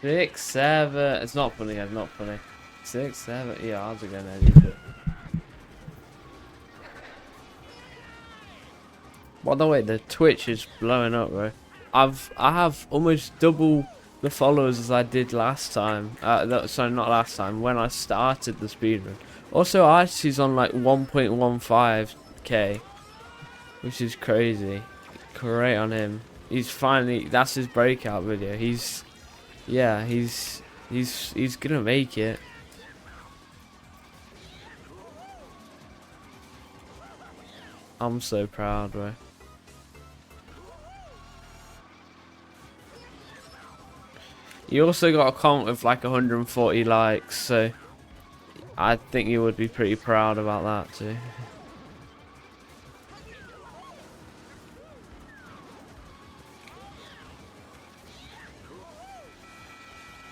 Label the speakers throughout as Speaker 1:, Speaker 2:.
Speaker 1: 6, 7. It's not funny, guys. Not funny. 6, 7. Yeah, how's it going, Eddie? By the way, the Twitch is blowing up, bro. I have almost double the followers as I did last time. Sorry, not last time. When I started the speedrun. Also, Archie's on like 1.15k, which is crazy. Great on him. He's finally. That's his breakout video. Yeah, he's gonna make it. I'm so proud, bro. You also got a comment with like 140 likes, so I think you would be pretty proud about that too.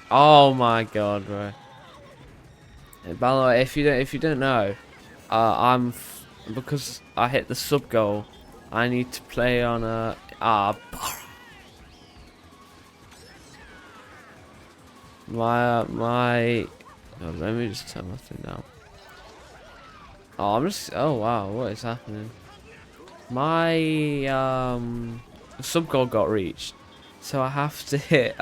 Speaker 1: Oh my god, bro. And by the way, if you don't know, because I hit the sub goal, I need to play on a my oh, let me just turn my thing down. Oh wow, what is happening? My sub goal got reached, so I have to hit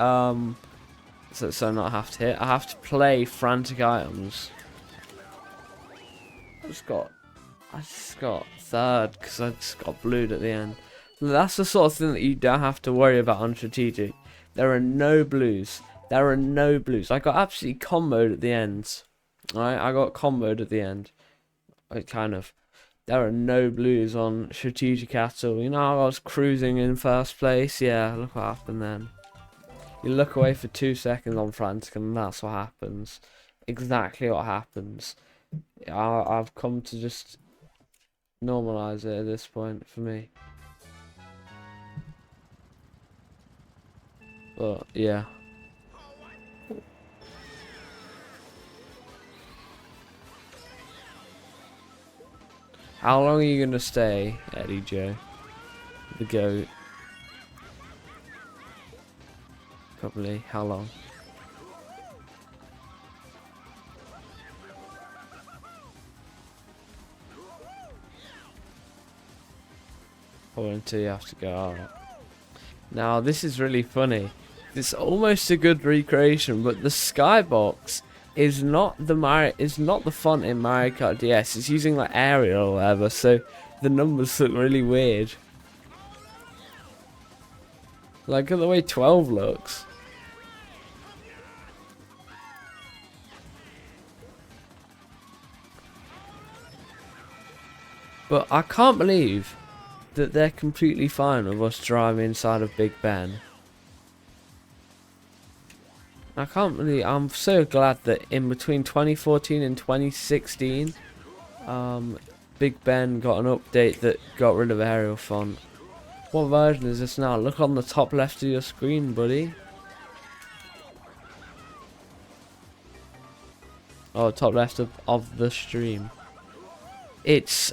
Speaker 1: so not have to hit, I have to play frantic items. I just got third because I just got blued at the end. That's the sort of thing that you don't have to worry about on strategic. There are no blues. There are no blues. I got absolutely comboed at the end. Alright, I got comboed at the end. Kind of. There are no blues on strategic at all. You know, I was cruising in first place. Yeah, look what happened then. You look away for 2 seconds on frantic and that's what happens. Exactly what happens. I've come to just normalize it at this point for me. But yeah. How long are you gonna stay, Eddie Joe? The goat. Probably. How long? Or until you have to go out. Now this is really funny. It's almost a good recreation, but the skybox is not the font in Mario Kart DS. It's using like Arial or whatever, so the numbers look really weird. Like at the way 12 looks. But I can't believe that they're completely fine with us driving inside of Big Ben. I can't believe. I'm so glad that in between 2014 and 2016, Big Ben got an update that got rid of Arial font. What version is this now? Look on the top left of your screen, buddy. Oh, top left of the stream. It's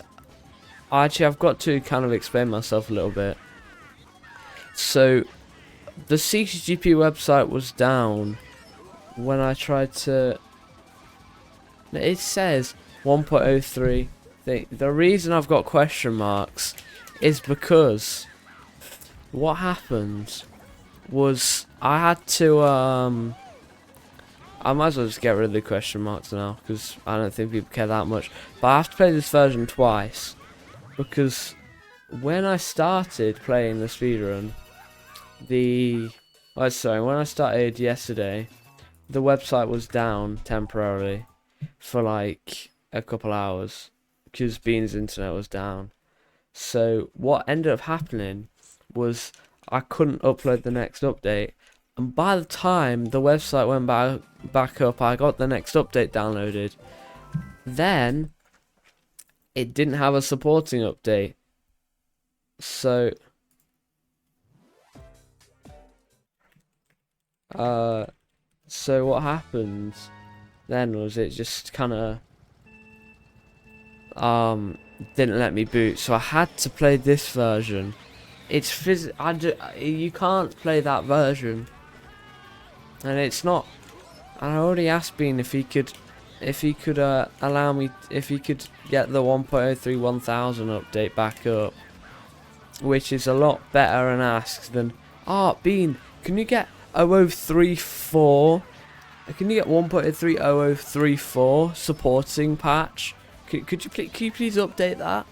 Speaker 1: actually, I've got to kind of explain myself a little bit. So the CTGP website was down when I tried to. It says 1.03. The reason I've got question marks is because what happened was I had to I might as well just get rid of the question marks now because I don't think people care that much. But I have to play this version twice because when I started playing the speedrun, when I started yesterday, the website was down temporarily for like a couple hours because Bean's internet was down. So what ended up happening was I couldn't upload the next update, and by the time the website went back up, I got the next update downloaded. Then it didn't have a supporting update. So what happened then was it just kind of didn't let me boot, so I had to play this version. It's you can't play that version And it's not. And I already asked Bean if he could allow me, if he could get the 1.03 1000 update back up, which is a lot better an ask than, Bean, can you get 0034? Can you get 1.03 0034 supporting patch? Could you please update that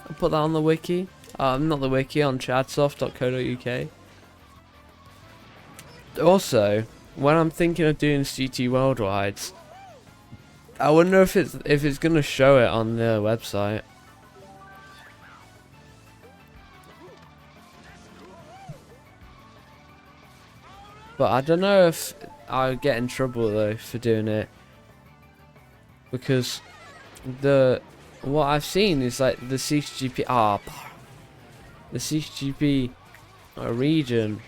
Speaker 1: and put that on the wiki? Not the wiki, on chadsoft.co.uk. Also, when I'm thinking of doing CT Worldwides, I wonder if it's gonna show it on the website. But I don't know if I'll get in trouble though for doing it, because what I've seen is like the CTGP the CTGP region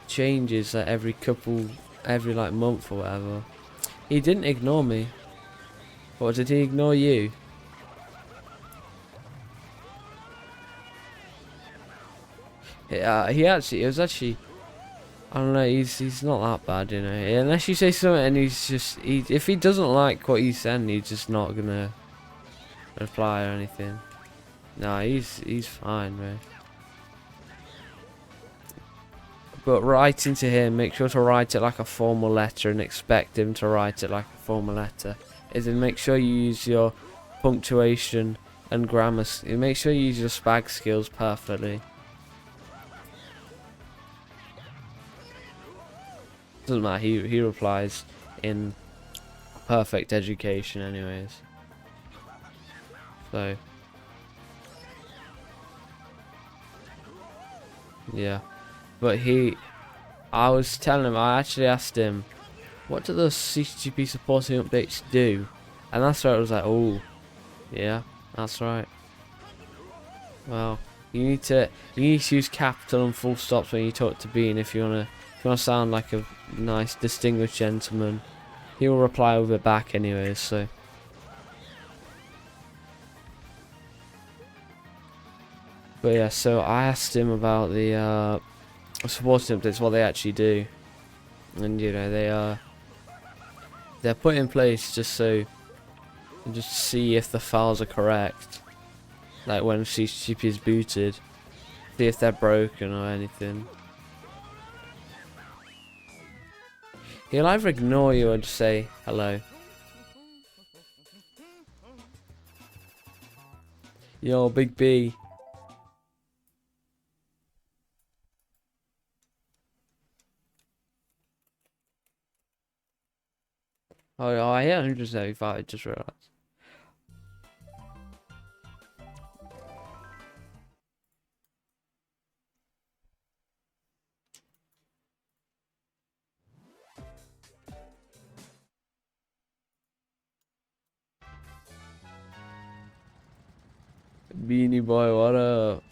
Speaker 1: changes like every like month or whatever. He didn't ignore me. Or did he ignore you? It was actually, I don't know, he's not that bad, you know. Unless you say something and if he doesn't like what you send, he's just not gonna reply or anything. Nah, he's fine, man. But writing to him, make sure to write it like a formal letter and expect him to write it like a formal letter. Is in make sure you use your punctuation and grammar. Make sure you use your spag skills perfectly. Doesn't matter. He replies in perfect education, anyways. So yeah, but I was telling him. I actually asked him, what do those CTGP supporting updates do? And that's where it was like, oh, yeah, that's right. Well, you need to use capital and full stops when you talk to Bean if you wanna sound like a nice, distinguished gentleman. He will reply with it back anyways. So. But yeah, so I asked him about the supporting updates, what they actually do, and you know they're put in place just to see if the files are correct, like when CTGP is booted, see if they're broken or anything. He'll either ignore you or just say hello. Yo, Big B. Oh, I hit 175, I just realised. Beanie boy, what up?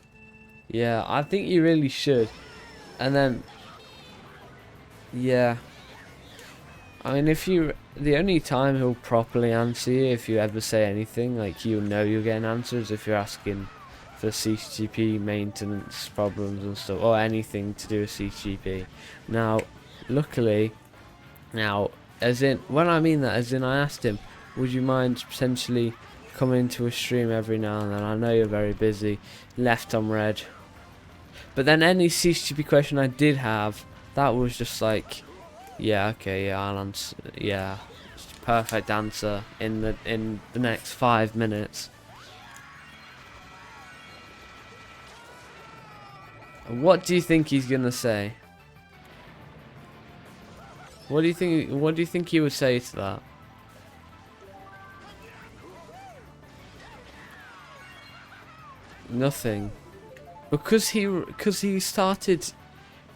Speaker 1: Yeah, I think you really should. And then, yeah. I mean, the only time he'll properly answer you, if you ever say anything, like, you'll know you'll get an answer, is if you're asking for CTGP maintenance problems and stuff, or anything to do with CTGP. Now, luckily, as in, when I mean that, as in I asked him, would you mind potentially coming to a stream every now and then? I know you're very busy. Left on red. But then any CTGP question I did have, that was just like, yeah, okay, yeah, I'll answer, yeah, perfect answer in the next 5 minutes. What do you think he's gonna say? What do you think he would say to that? Nothing. Because he started,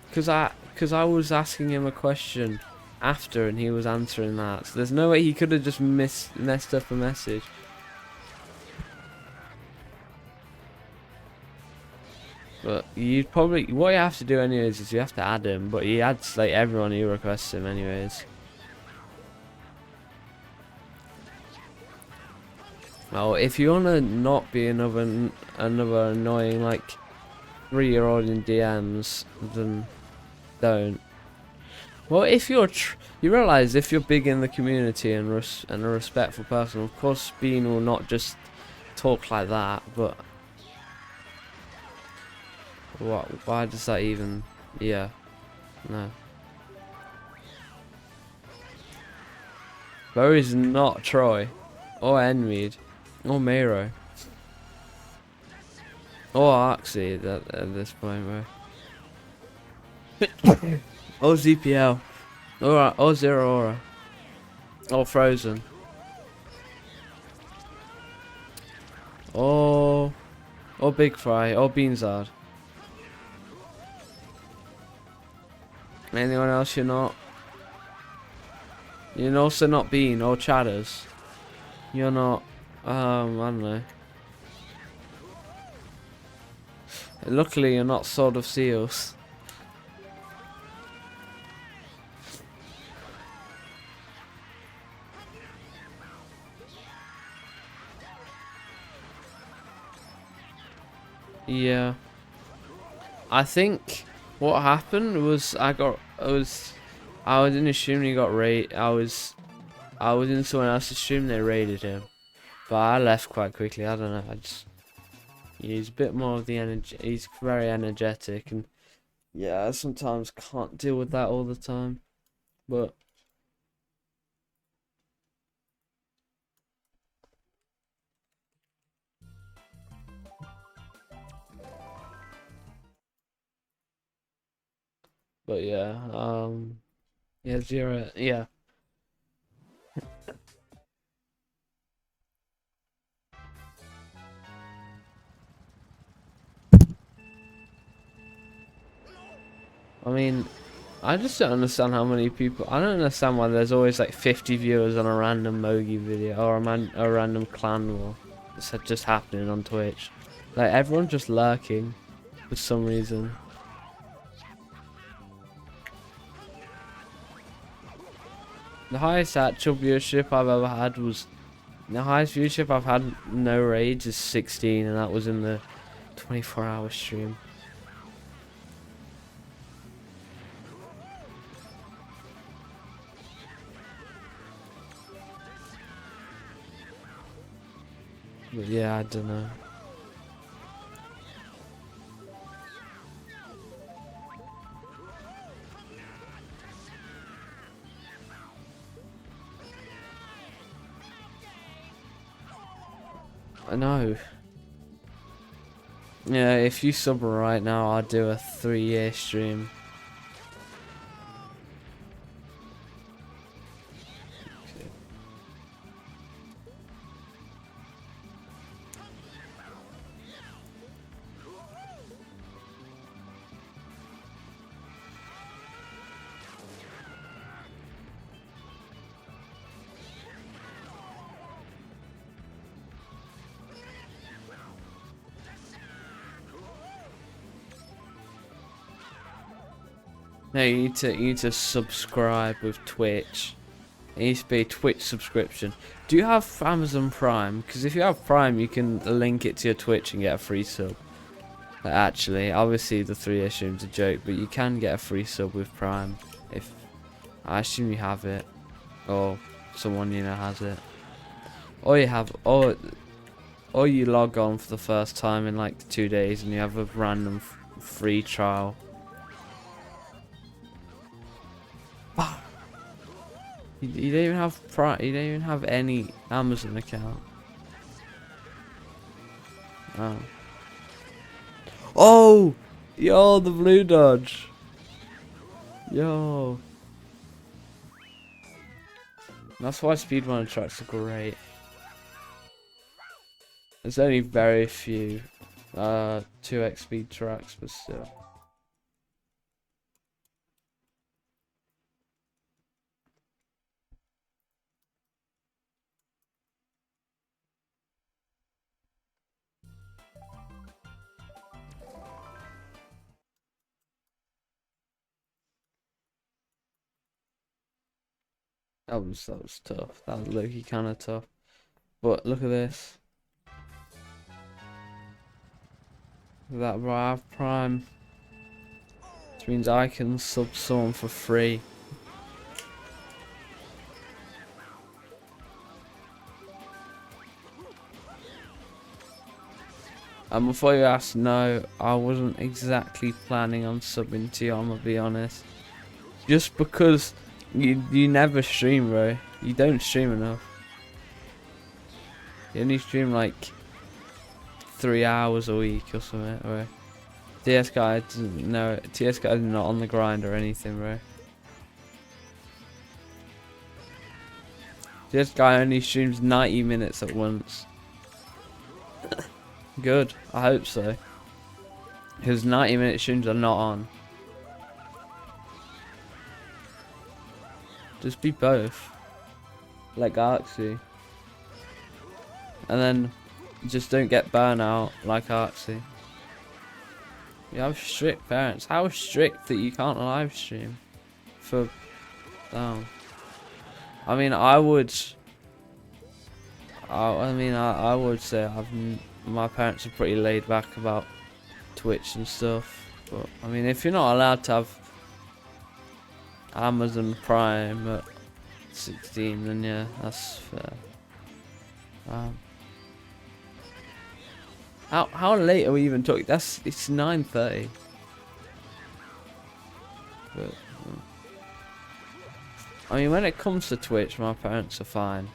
Speaker 1: because I was asking him a question after and he was answering that. So there's no way he could have just messed up a message. But you probably, what you have to do anyways is you have to add him, but he adds like everyone who requests him anyways. Well, if you wanna not be another annoying like 3-year-old in DMs, then don't. Well, if you're you realise if you're big in the community and a respectful person, of course Bean will not just talk like that. But what? Why does that even? Yeah, no. Bo is not Troy, or Enmead, or Miro, or Arxie at this point, bro. Or ZPL, or Zero Aura, or Frozen, or Big Fry, or Beanzard. Anyone else you're not? You're also not Bean or Chatters. You're not, I don't know. Luckily, you're not Sword of Seals. Yeah. I think what happened was I didn't assume he got raided. I was in someone else's stream, they raided him. But I left quite quickly. I don't know. He's a bit more of the energy. He's very energetic, and yeah, I sometimes can't deal with that all the time. But yeah, yeah, Zero, yeah. I mean, I just don't understand how many people. I don't understand why there's always like 50 viewers on a random Mogi video or a random clan war. It's just happening on Twitch. Like everyone's just lurking for some reason. The highest actual viewership I've ever had was the highest viewership I've had no raids is 16, and that was in the 24-hour stream. But yeah, I don't know. I know. Yeah, if you sub right now, I'll do a 3-year stream. No, you need to subscribe with Twitch. It needs to be a Twitch subscription. Do you have Amazon Prime? Because if you have Prime, you can link it to your Twitch and get a free sub. Like, actually, obviously the 3-year stream's a joke, but you can get a free sub with Prime. If I assume you have it, or someone you know has it, or you have, or you log on for the first time in like 2 days and you have a random free trial. You don't even have Prime. You don't even have any Amazon account. Oh. Oh! Yo, the blue dodge. Yo. That's why speedrunning tracks are great. There's only very few 2x speed tracks, but still. That was tough. That was low-key kind of tough. But look at this. Look at that, bro. I have Prime. Which means I can sub someone for free. And before you ask, no, I wasn't exactly planning on subbing to you, I'm gonna be honest. Just because you never stream, bro. You don't stream enough. You only stream like 3 hours a week or something, bro. TS guy doesn't know. TS guy is not on the grind or anything, bro. TS guy only streams 90 minutes at once. Good, I hope so. His 90-minute streams are not on. Just be both. Like Arxie. And then just don't get burnout like Arxie. You have strict parents. How strict that you can't live stream? For down. I mean, I would say my parents are pretty laid back about Twitch and stuff. But I mean, if you're not allowed to have Amazon Prime at 16, then yeah, that's fair. How late are we even talking? It's 9:30. But I mean, when it comes to Twitch, my parents are fine.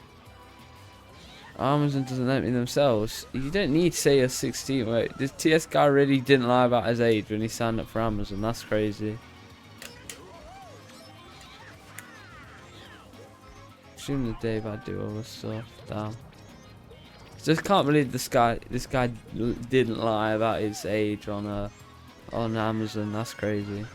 Speaker 1: Amazon doesn't let me themselves. You don't need to say you're 16. Wait, this TS guy really didn't lie about his age when he signed up for Amazon. That's crazy. Assume the day I do all this stuff. Damn. Just can't believe this guy didn't lie about his age on Amazon. That's crazy.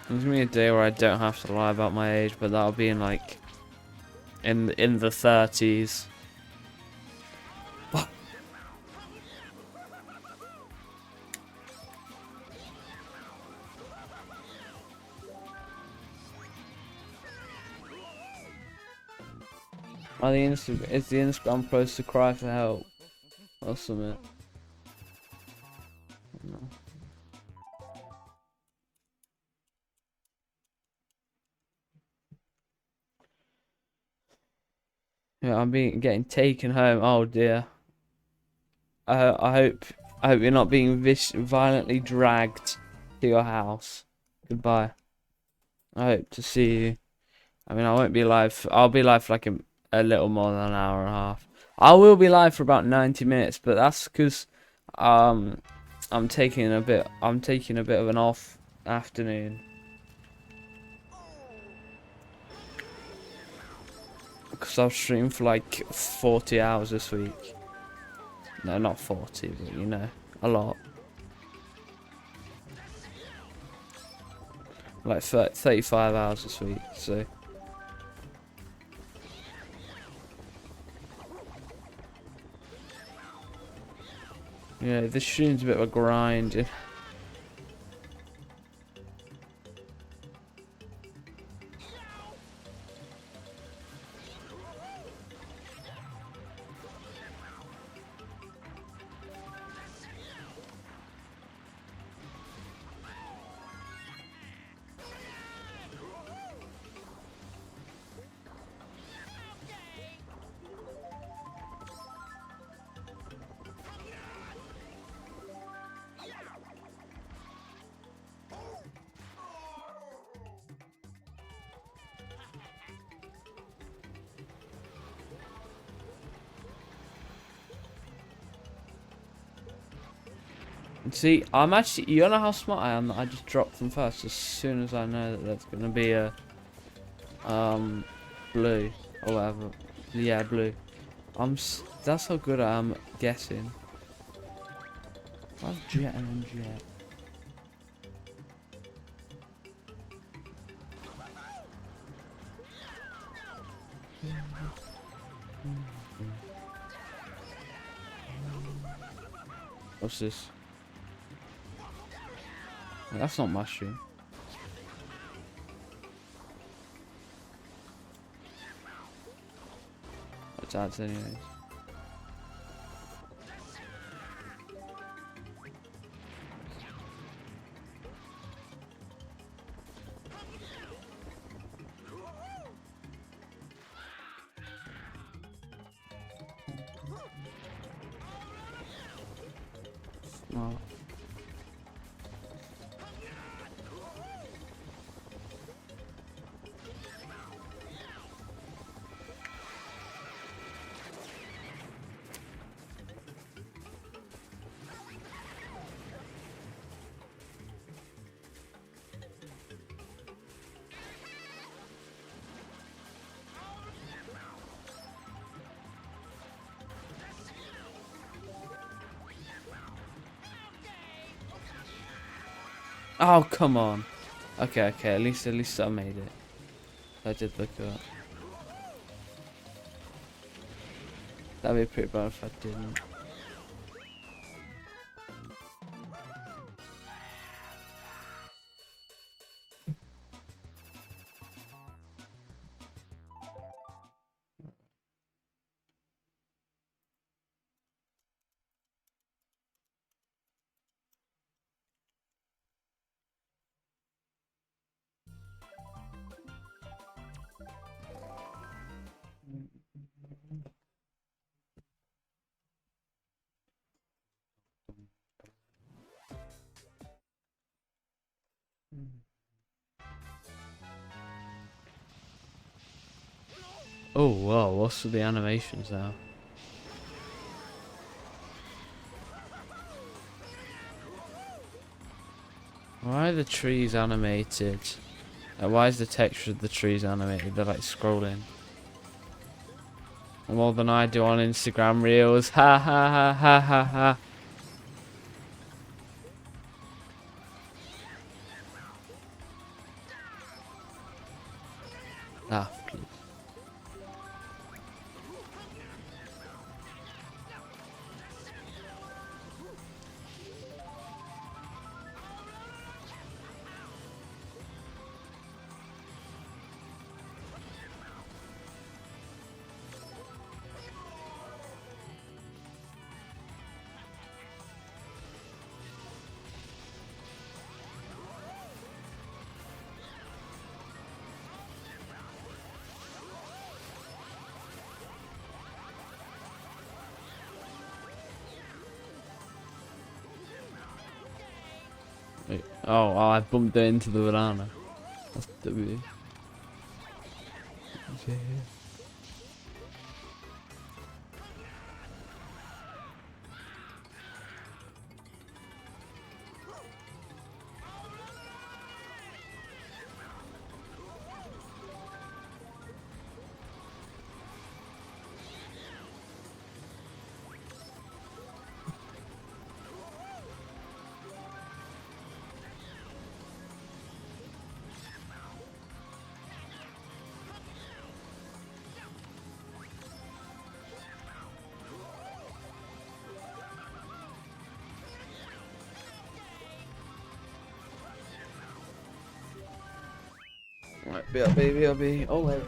Speaker 1: There's gonna be a day where I don't have to lie about my age, but that'll be in like in the 30s. What? Is the Instagram post to cry for help or something? No. Yeah, I'm getting taken home. Oh dear. I hope you're not being violently dragged to your house. Goodbye. I hope to see you. I mean, I won't be live. I'll be live for like a little more than an hour and a half. I will be live for about 90 minutes, but that's because I'm taking a bit of an off afternoon. Because I've streamed for like 40 hours this week. No, not 40, but you know, a lot. Like 35 hours this week, so. Yeah, this stream's a bit of a grind. See, I'm actually, you know how smart I am that I just dropped them first as soon as I know that there's gonna be a blue or whatever. Yeah, blue. That's how good I am guessing. I have jet and jet. What's this? That's not mushroom. It's ads anyways. Oh. Oh, come on. Okay, okay, at least I made it. I did look up. That'd be pretty bad if I didn't. Oh, wow, what's with the animations now? Why are the trees animated? Why is the texture of the trees animated? They're like scrolling. More than I do on Instagram Reels. Ha ha ha ha ha ha. Ah, please. Wait. Oh, I bumped it into the banana. That's W. Yeah. Right, BRB. Oh, wait.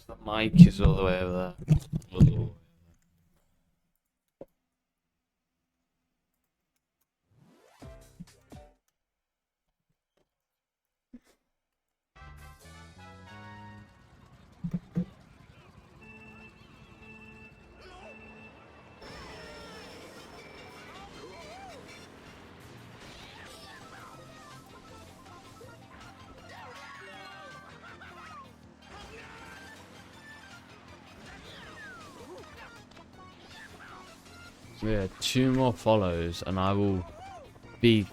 Speaker 1: The mic is all the way over there. Yeah, 2 more follows and I'll be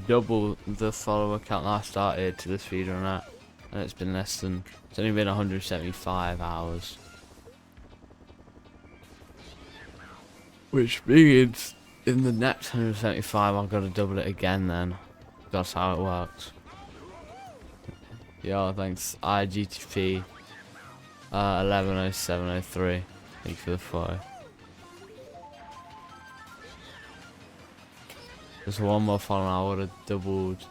Speaker 1: double the follower count that I started to the speedrun at, and it's only been 175 hours. Which means in the next 175 I've got to double it again then. That's how it works. Yeah, thanks IGTP 110703. Thank you for the follow. Just one more follow and I would have doubled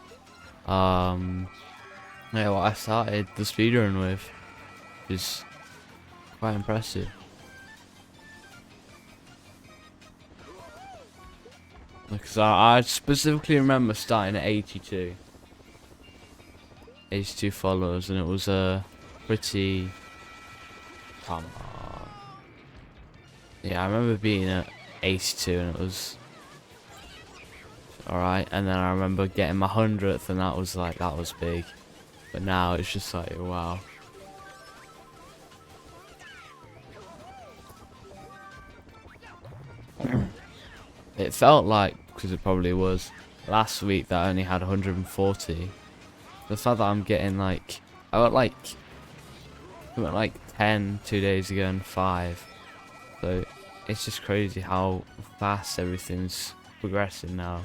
Speaker 1: yeah, what I started the speedrun with, is quite impressive. Because I specifically remember starting at 82 followers, and it was a pretty, come on. Yeah, I remember being at 82 and it was alright, and then I remember getting my 100th and that was big. But now it's just like, wow. It felt like, because it probably was, last week that I only had 140. The fact that I'm getting like, I got like 10 2 days ago and 5. So it's just crazy how fast everything's progressing now.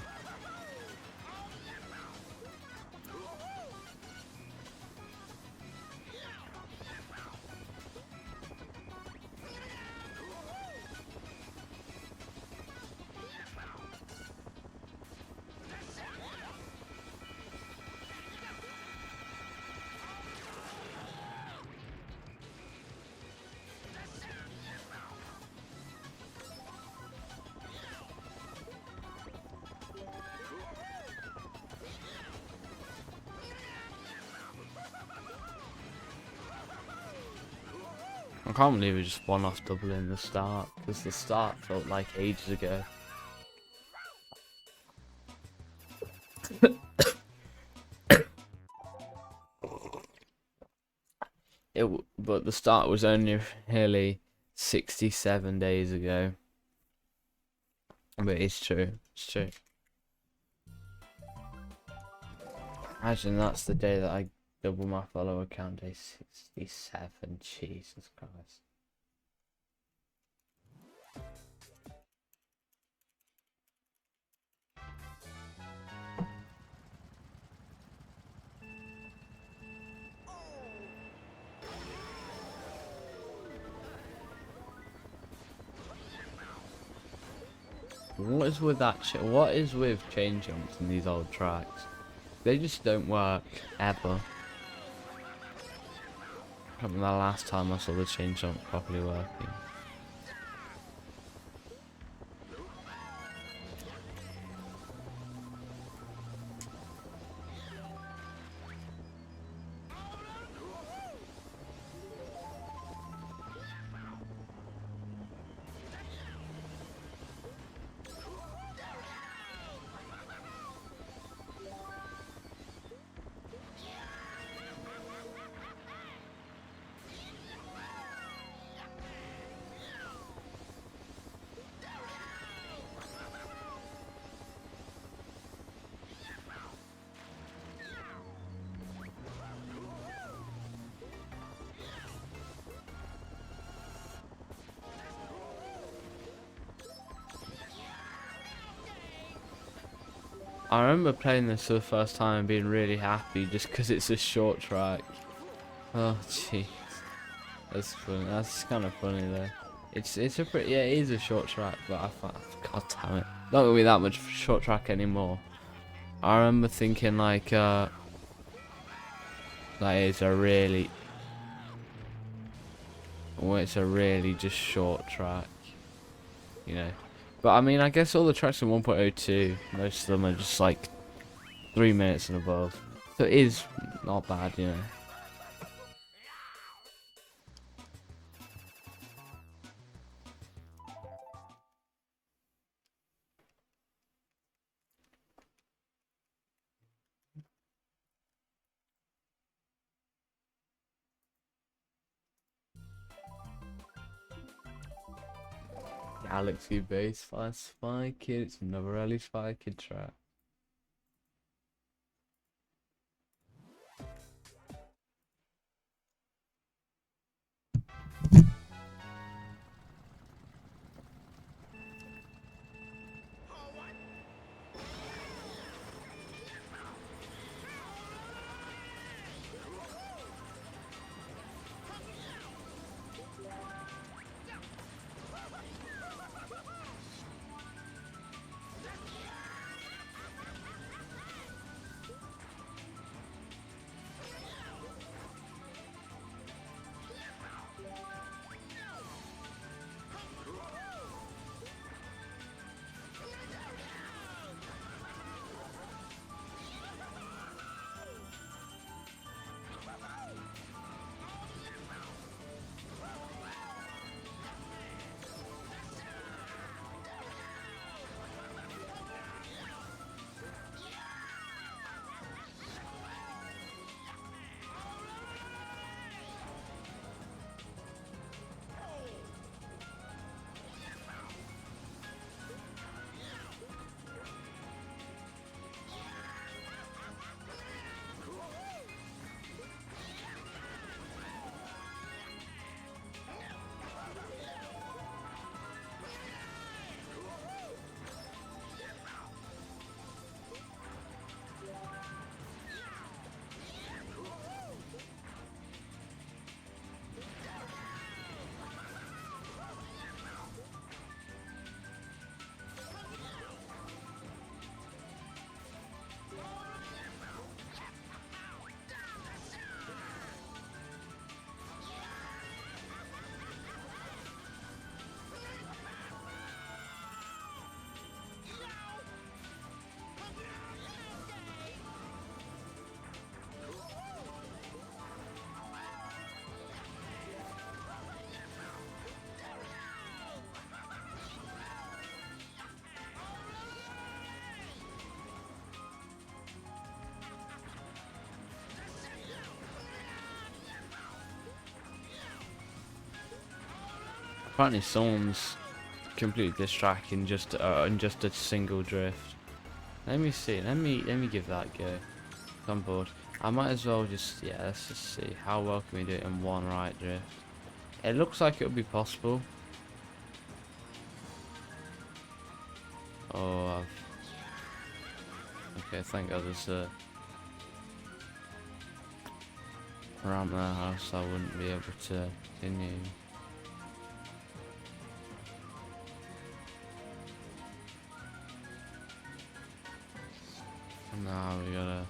Speaker 1: I can't believe we just won off doubling the start, because the start felt like ages ago. But the start was only nearly 67 days ago. But it's true, it's true. Imagine that's the day that I double my follower count, day 67, Jesus Christ. What is with that shit? What is with chain jumps in these old tracks? They just don't work, ever. I can't remember the last time I saw the chain jump properly working. I remember playing this for the first time and being really happy just because it's a short track. Oh jeez, that's funny. That's kind of funny though. It's a pretty, yeah, it is a short track, but I thought, god damn it, not gonna be that much short track anymore. I remember thinking like that is a really, well, it's a really just short track, you know. But I mean, I guess all the tracks in 1.02, most of them are just like 3 minutes and above. So it is not bad, you know. Alex, you base by Spy Kid. It's another early Spy Kid track. Apparently someone's completely distracting just in just a single drift. Let me see. Let me give that a go. I'm bored. I might as well just let's just see how well can we do it in one right drift. It looks like it'll be possible. Oh, okay. Thank God there's a ramp there, else I wouldn't be able to continue. Now we gotta.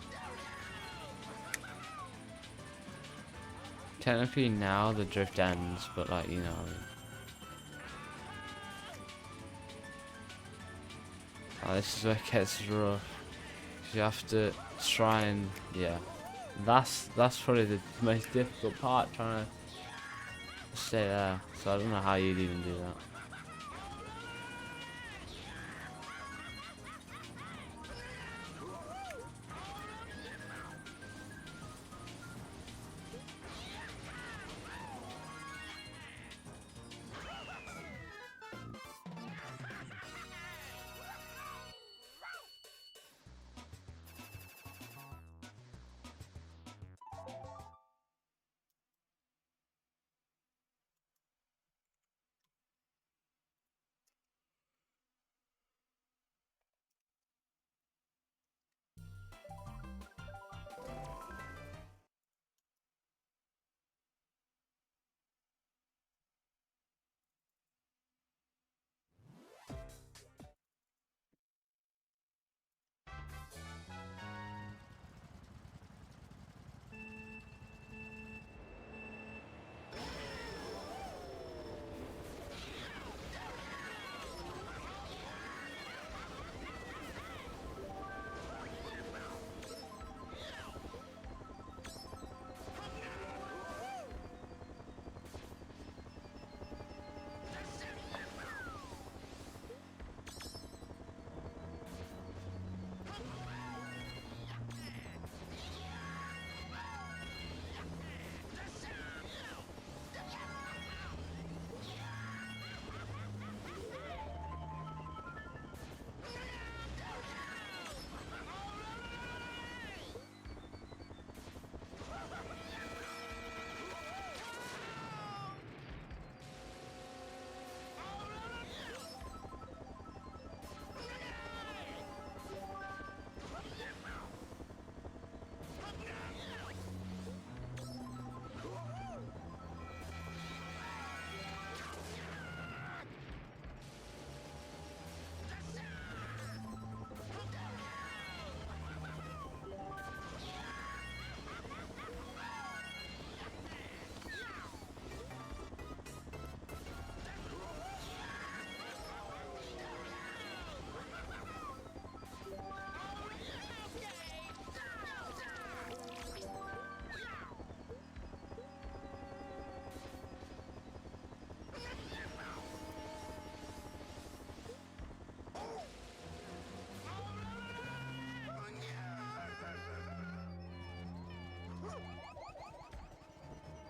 Speaker 1: Technically now the drift ends, but like this is where it gets rough. You have to try and that's probably the most difficult part, trying to stay there. So I don't know how you'd even do that.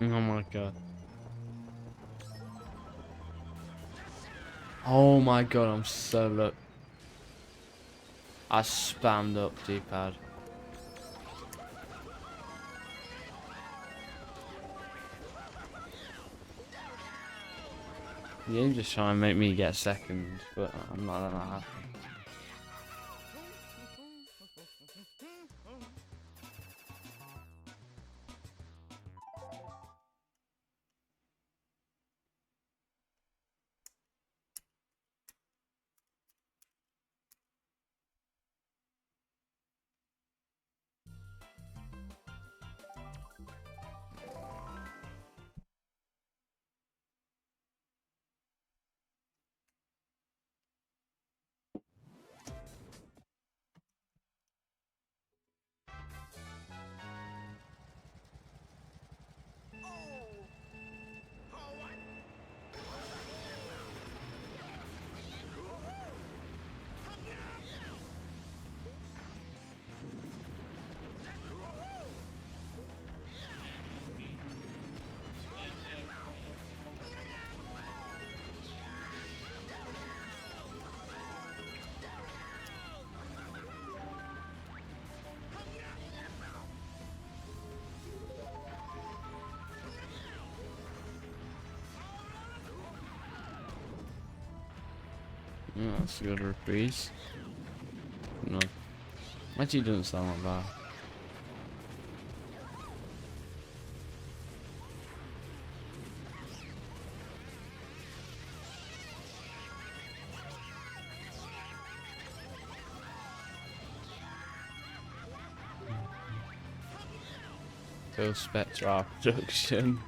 Speaker 1: Oh my god. Oh my god, I'm so low. I spammed up D-pad. The game just trying to make me get second, but I'm not that happy. Yeah, that's a good reprise. No. Actually doesn't sound like that. Phil Spectre production.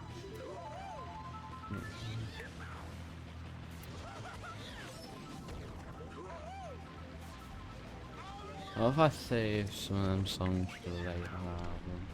Speaker 1: What if I save some of them songs for later on the album?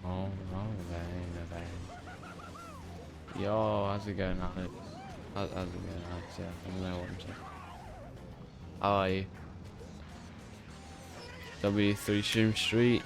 Speaker 1: Oh, Yo, how's it going, Alex? How's it going, Alex? Yeah, I know what I'm saying. How are you? W3 Shroom Street.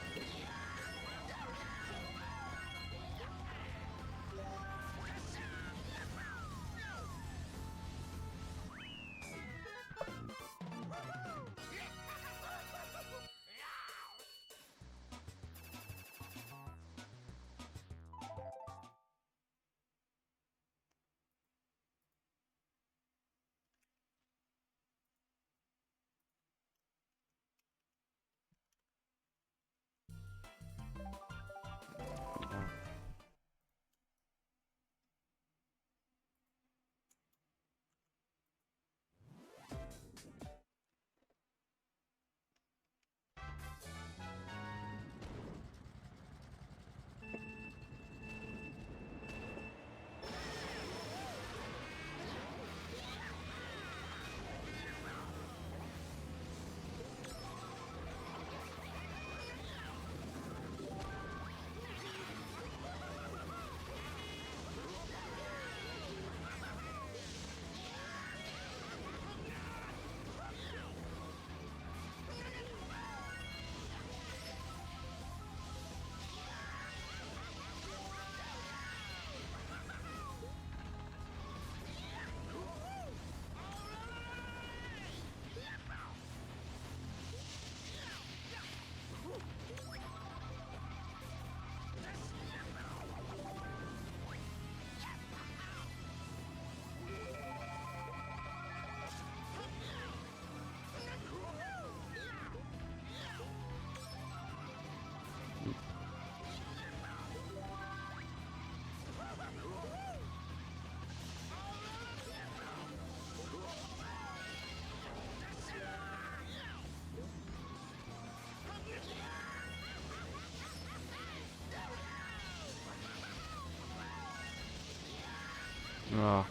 Speaker 1: Oh,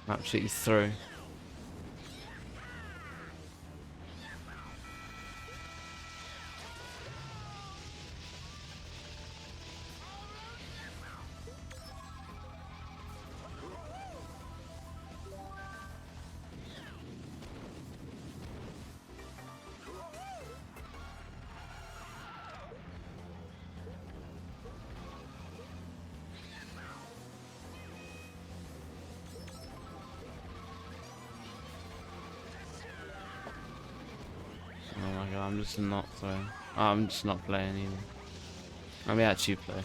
Speaker 1: absolutely through. Oh my god, I'm just not throwing. Oh, I'm just not playing either. Let me actually play.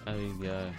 Speaker 1: There you go.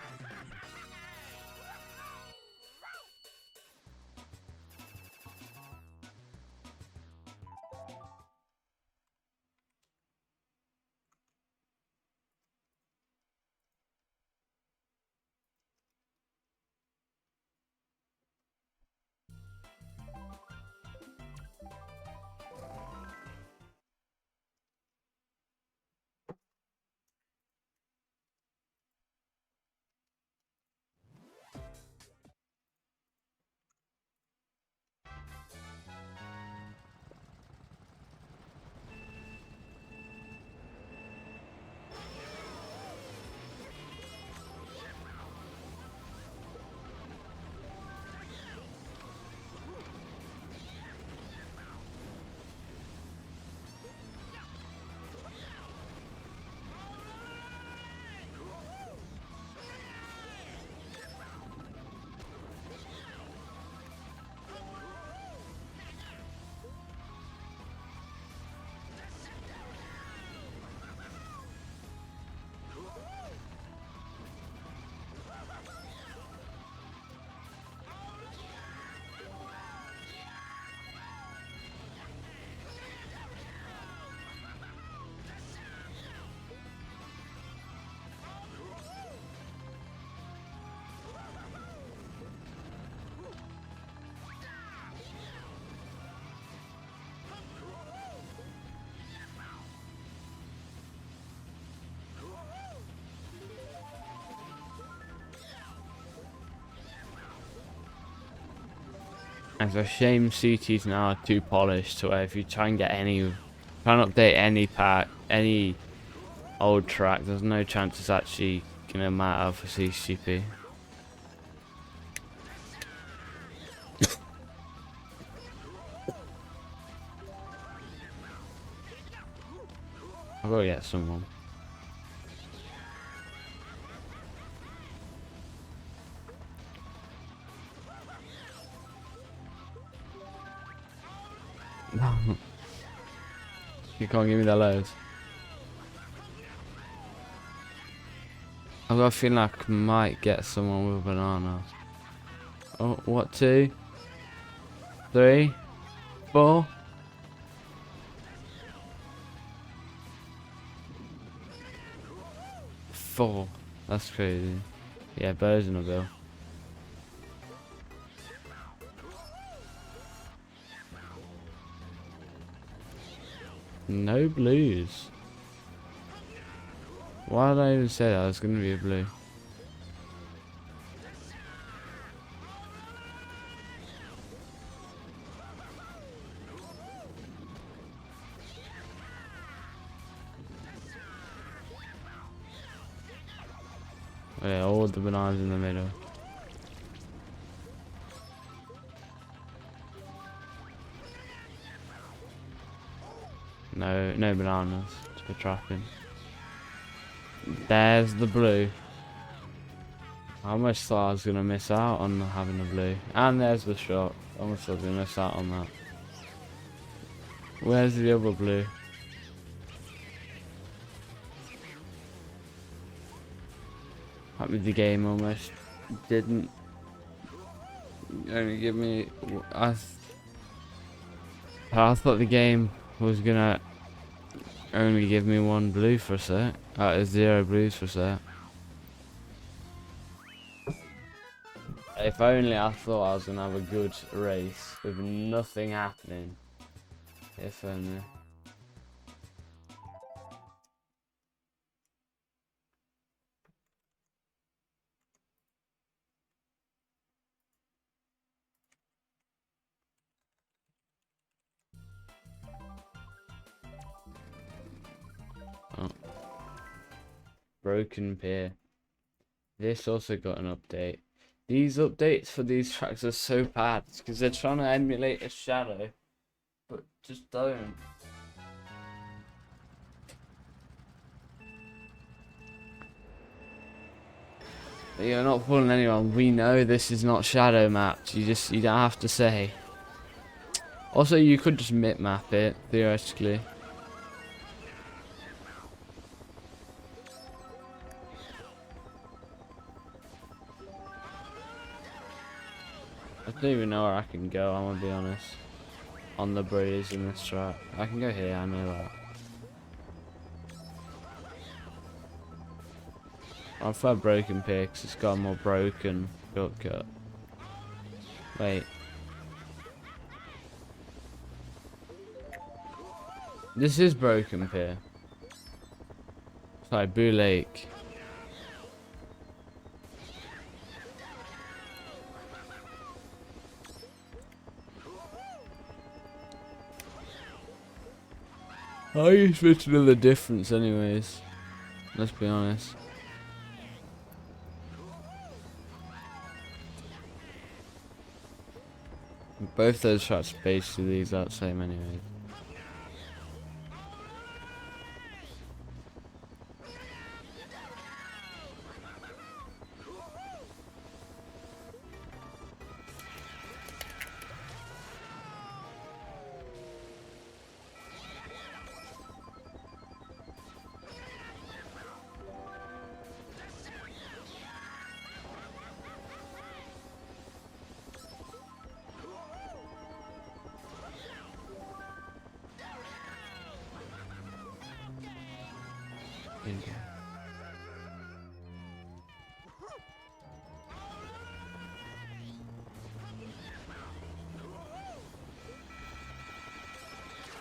Speaker 1: It's a shame CTs now are too polished, so if you try and get try and update any pack, any old track, there's no chance it's actually gonna matter for CTGP. I've got to get someone. You can't give me the lows. I've got a feeling I might get someone with a banana. Oh, what, 2, 3, 4? Four. That's crazy. Yeah, Bo's in a bill. No blues. Why did I even say that? It's gonna be a blue. Oh, yeah, all the bananas in the middle. No, no bananas for trapping. There's the blue. I almost thought I was gonna miss out on having a blue. And there's the shot. I almost thought I was gonna miss out on that. Where's the other blue?
Speaker 2: That means the game almost didn't only give me. I thought the game was gonna only give me 1 blue for a sec. 0 blues for a sec. If only I thought I was gonna have a good race with nothing happening. If only. Oh. Broken pier. This also got an update. These updates for these tracks are so bad because they're trying to emulate a shadow, but just don't. But you're not fooling anyone. We know this is not shadow mapped. You don't have to say. Also, you could just map it theoretically. I don't even know where I can go, I'm gonna be honest. On the breeze in this track. I can go here, I know that. I prefer broken pier because it's got a more broken shortcut. Wait. This is broken pier. Sorry, Boo Lake. How are you supposed to know the difference anyways? Let's be honest. Both those tracks are basically the exact same anyways.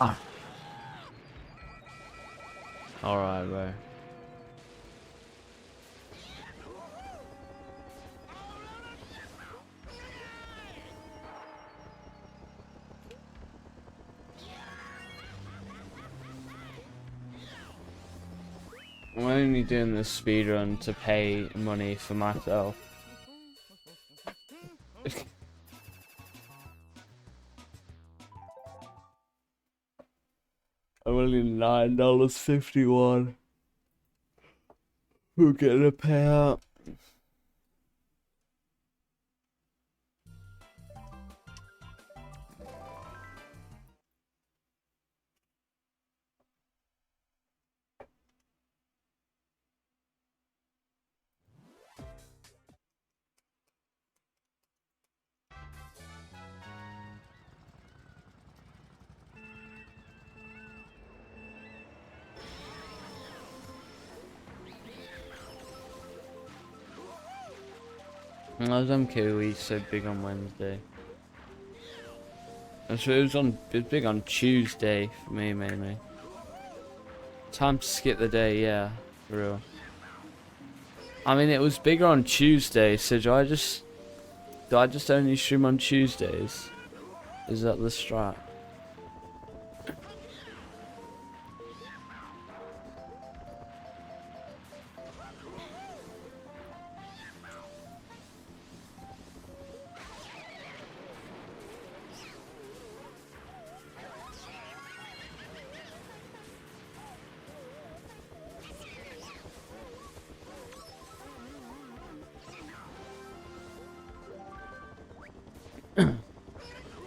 Speaker 2: Ah. Alright, bro. I'm only doing this speedrun to pay money for myself. I'm only $9.51. We're getting a payout. I was MKWE so big on Wednesday. So it was big on Tuesday for me mainly. Time to skip the day, yeah, for real. I mean it was bigger on Tuesday, so do I just only stream on Tuesdays? Is that the strat?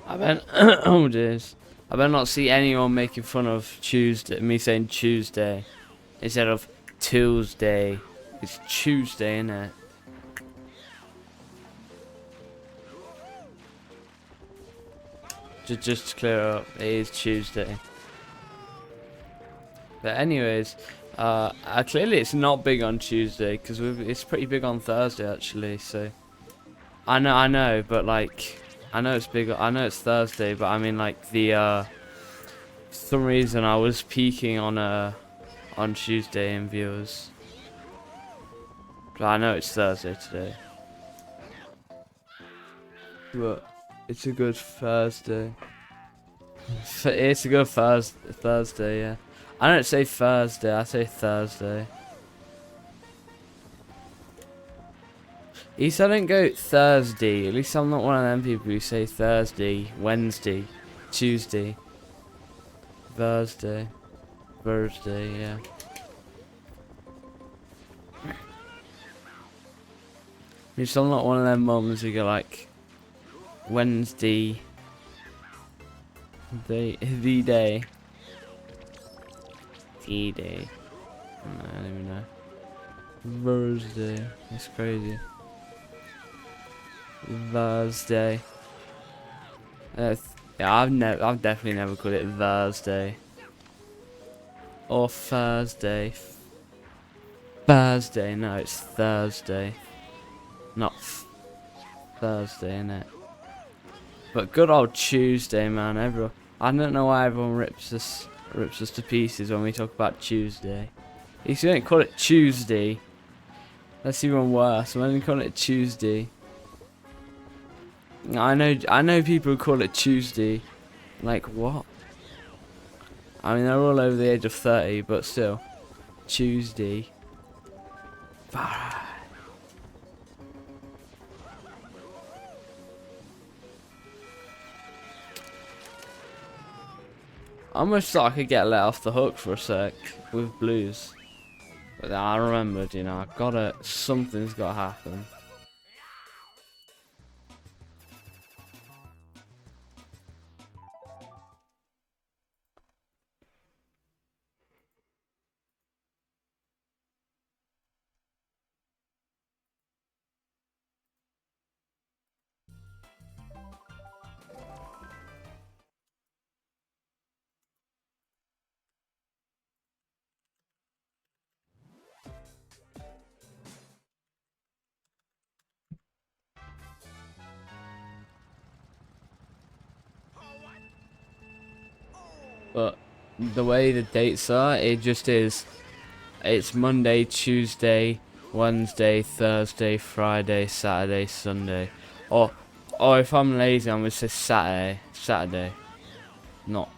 Speaker 2: I bet oh jeez. I better not see anyone making fun of Tuesday, me saying Tuesday instead of Tuesday. It's Tuesday, innit? Just to clear up, it is Tuesday. But anyways, clearly it's not big on Tuesday because it's pretty big on Thursday actually. So I know, but like I know it's big. I know it's Thursday, but I mean like for some reason I was peaking on Tuesday in viewers. But I know it's Thursday today. But it's a good Thursday. It's a good Thursday, yeah. I don't say Thursday, I say Thursday. At least I don't go Thursday. At least I'm not one of them people who say Thursday, Wednesday, Tuesday, Thursday, yeah. At least I'm not one of them mums who go like Wednesday, the day. I don't even know. Thursday. That's crazy. Thursday. Yeah, I've definitely never called it Thursday. Or Thursday. Thursday. No, it's Thursday. Not Thursday, innit? But good old Tuesday, man. I don't know why everyone rips us to pieces when we talk about Tuesday. If you don't call it Tuesday, that's even worse. When you call it Tuesday, I know people who call it Tuesday. Like what? I mean, they're all over the age of 30, but still, Tuesday. I almost thought I could get let off the hook for a sec with blues. But then I remembered, you know, something's gotta happen. But the way the dates are, it just is. It's Monday, Tuesday, Wednesday, Thursday, Friday, Saturday, Sunday. Or if I'm lazy, I'm gonna say Saturday. Not.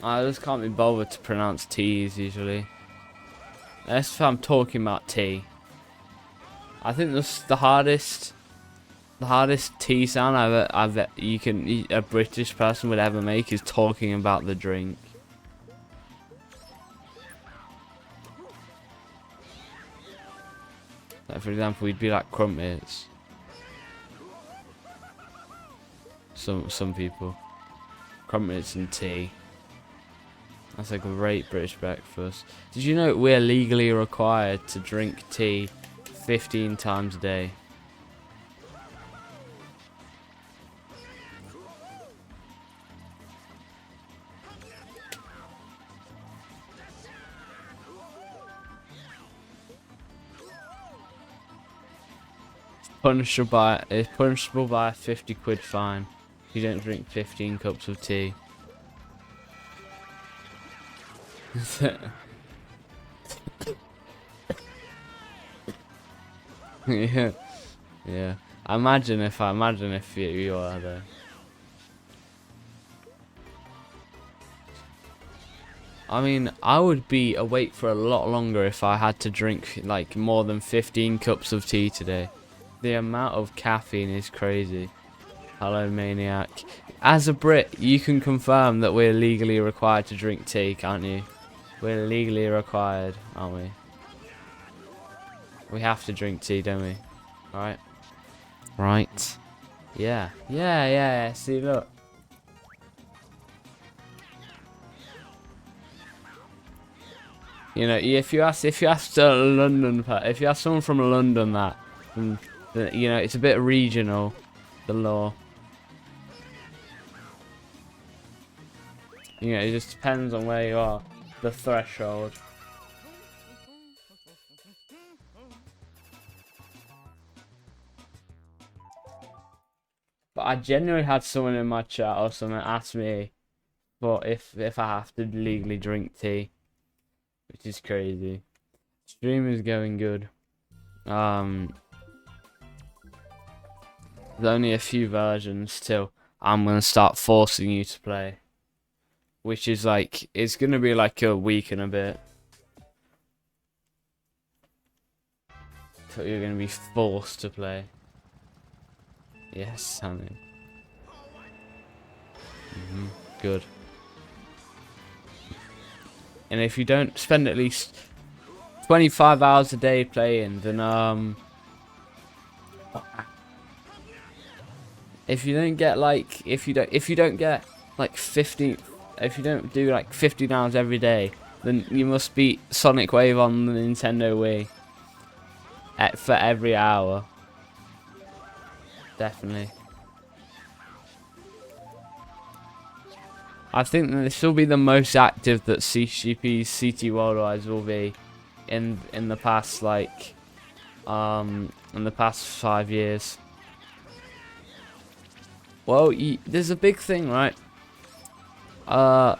Speaker 2: I just can't be bothered to pronounce T's usually. That's if I'm talking about T. I think the hardest T sound a British person would ever make is talking about the drink. Like for example, we'd be like crumpets. Some people, crumpets and tea. That's a great British breakfast. Did you know we're legally required to drink tea 15 times a day? It's punishable by a 50 quid fine if you don't drink 15 cups of tea. Yeah, yeah. Imagine if you are there. I mean, I would be awake for a lot longer if I had to drink like more than 15 cups of tea today. The amount of caffeine is crazy. Hello, Maniac. As a Brit, you can confirm that we're legally required to drink tea, can't you? We're legally required, aren't we? We have to drink tea, don't we? Alright. Right. Yeah. Yeah. See, look. You know, if you ask someone from London that, you know, it's a bit regional, the law. You know, it just depends on where you are, the threshold. But I genuinely had someone in my chat or something ask me for if I have to legally drink tea, which is crazy. Stream is going good. There's only a few versions till I'm gonna start forcing you to play, which is like, it's gonna be like a week and a bit. So you're gonna be forced to play. Yes, Sammy. Good. And if you don't spend at least 25 hours a day playing, then if you don't get like, if you don't get like 50, if you don't do like 15 hours every day, then you must beat Sonic Wave on the Nintendo Wii for every hour. Definitely. I think that this will be the most active that CTGP's CT Worldwide will be in the past, like in the past 5 years. Well, there's a big thing, right? How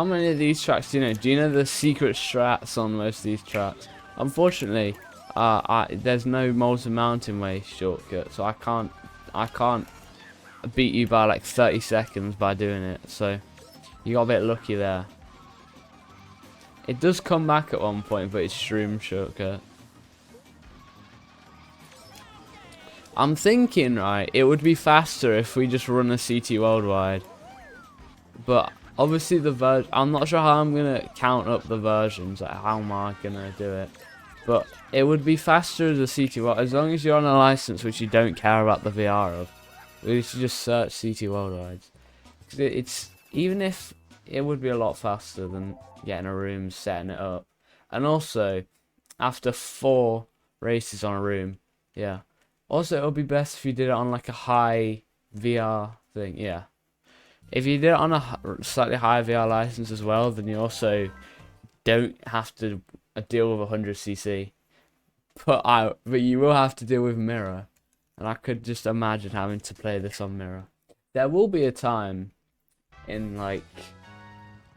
Speaker 2: many of these tracks do you know? Do you know the secret strats on most of these tracks? Unfortunately, there's no Molten Mountain Way shortcut, so I can't beat you by like 30 seconds by doing it. So you got a bit lucky there. It does come back at one point, but it's Shroom shortcut. I'm thinking, right, it would be faster if we just run a CT Worldwide. But obviously I'm not sure how I'm going to count up the versions, like how am I going to do it. But it would be faster as a CT Worldwide, as long as you're on a license which you don't care about the VR of. We should just search CT Worldwides. It's, even if it would be a lot faster than getting a room, setting it up. And also, after 4 races on a room, yeah. Also, it would be best if you did it on like a high VR thing, yeah. If you did it on a slightly higher VR license as well, then you also don't have to deal with 100cc. But you will have to deal with mirror. And I could just imagine having to play this on mirror. There will be a time in like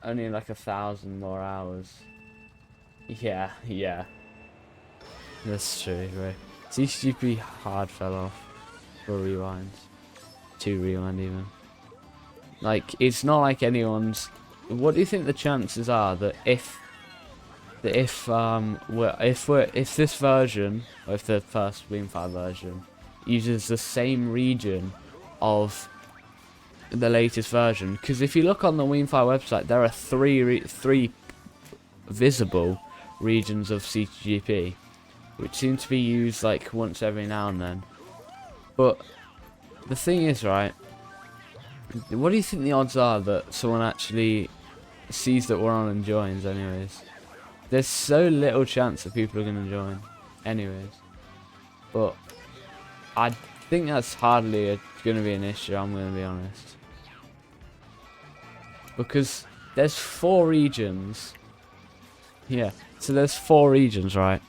Speaker 2: only like 1,000 more hours. Yeah. That's true, right? CTGP hard fell off for rewinds. 2 rewind even. Like, it's not like anyone's. What do you think the chances are that if this version, or if the first Wing5 version uses the same region of the latest version? Because if you look on the Wing5 website, there are three visible regions of CTGP, which seem to be used like once every now and then. But the thing is, right, what do you think the odds are that someone actually sees that we're on and joins anyways? There's so little chance that people are going to join anyways. But I think that's hardly going to be an issue, I'm going to be honest. Because there's 4 regions. Yeah, so there's 4 regions, right?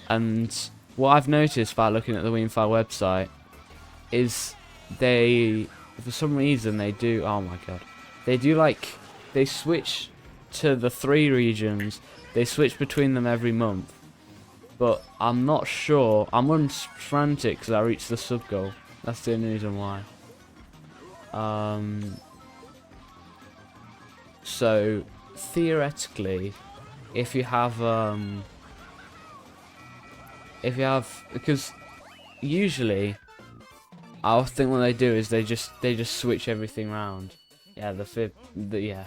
Speaker 2: And what I've noticed by looking at the Wing5 website is for some reason they do, oh my god, they switch to the 3 regions, they switch between them every month. But I'm not sure, I'm frantic because I reached the sub goal, that's the only reason why. So theoretically, if you have, because usually I think what they do is they just switch everything around. Yeah, yeah,